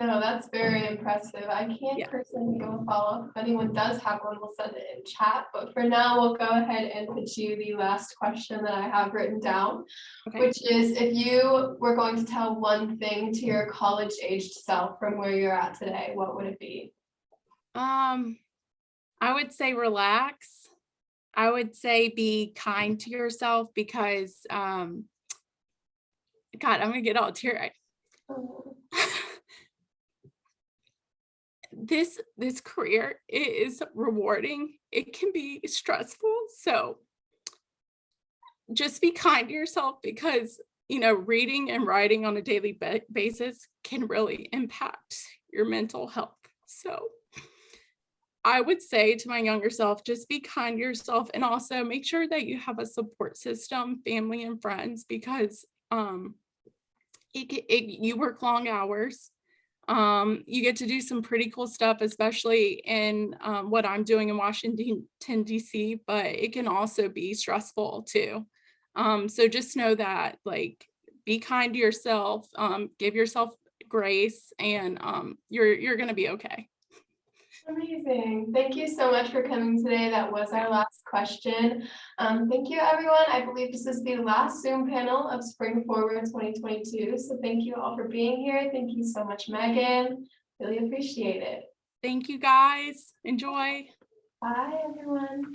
No, that's very impressive. I can't personally give a follow-up. If anyone does have one, we'll send it in chat. But for now, we'll go ahead and put you the last question that I have written down, which is, if you were going to tell one thing to your college-aged self from where you're at today, what would it be? I would say relax. I would say be kind to yourself because, God, I'm gonna get all teary-eyed. Oh, This career is rewarding. It can be stressful. So just be kind to yourself because, reading and writing on a daily basis can really impact your mental health. So I would say to my younger self, just be kind to yourself and also make sure that you have a support system, family and friends, because you work long hours. You get to do some pretty cool stuff, especially in what I'm doing in Washington, DC, but it can also be stressful too. So just know that, like, be kind to yourself, give yourself grace, and you're gonna be okay. amazing. Thank you so much for coming today. That was our last question. Thank you, everyone. I believe this is the last Zoom panel of Spring Forward 2022. So thank you all for being here. Thank you so much, Megan. Really appreciate it. Thank you guys. Enjoy. Bye, everyone.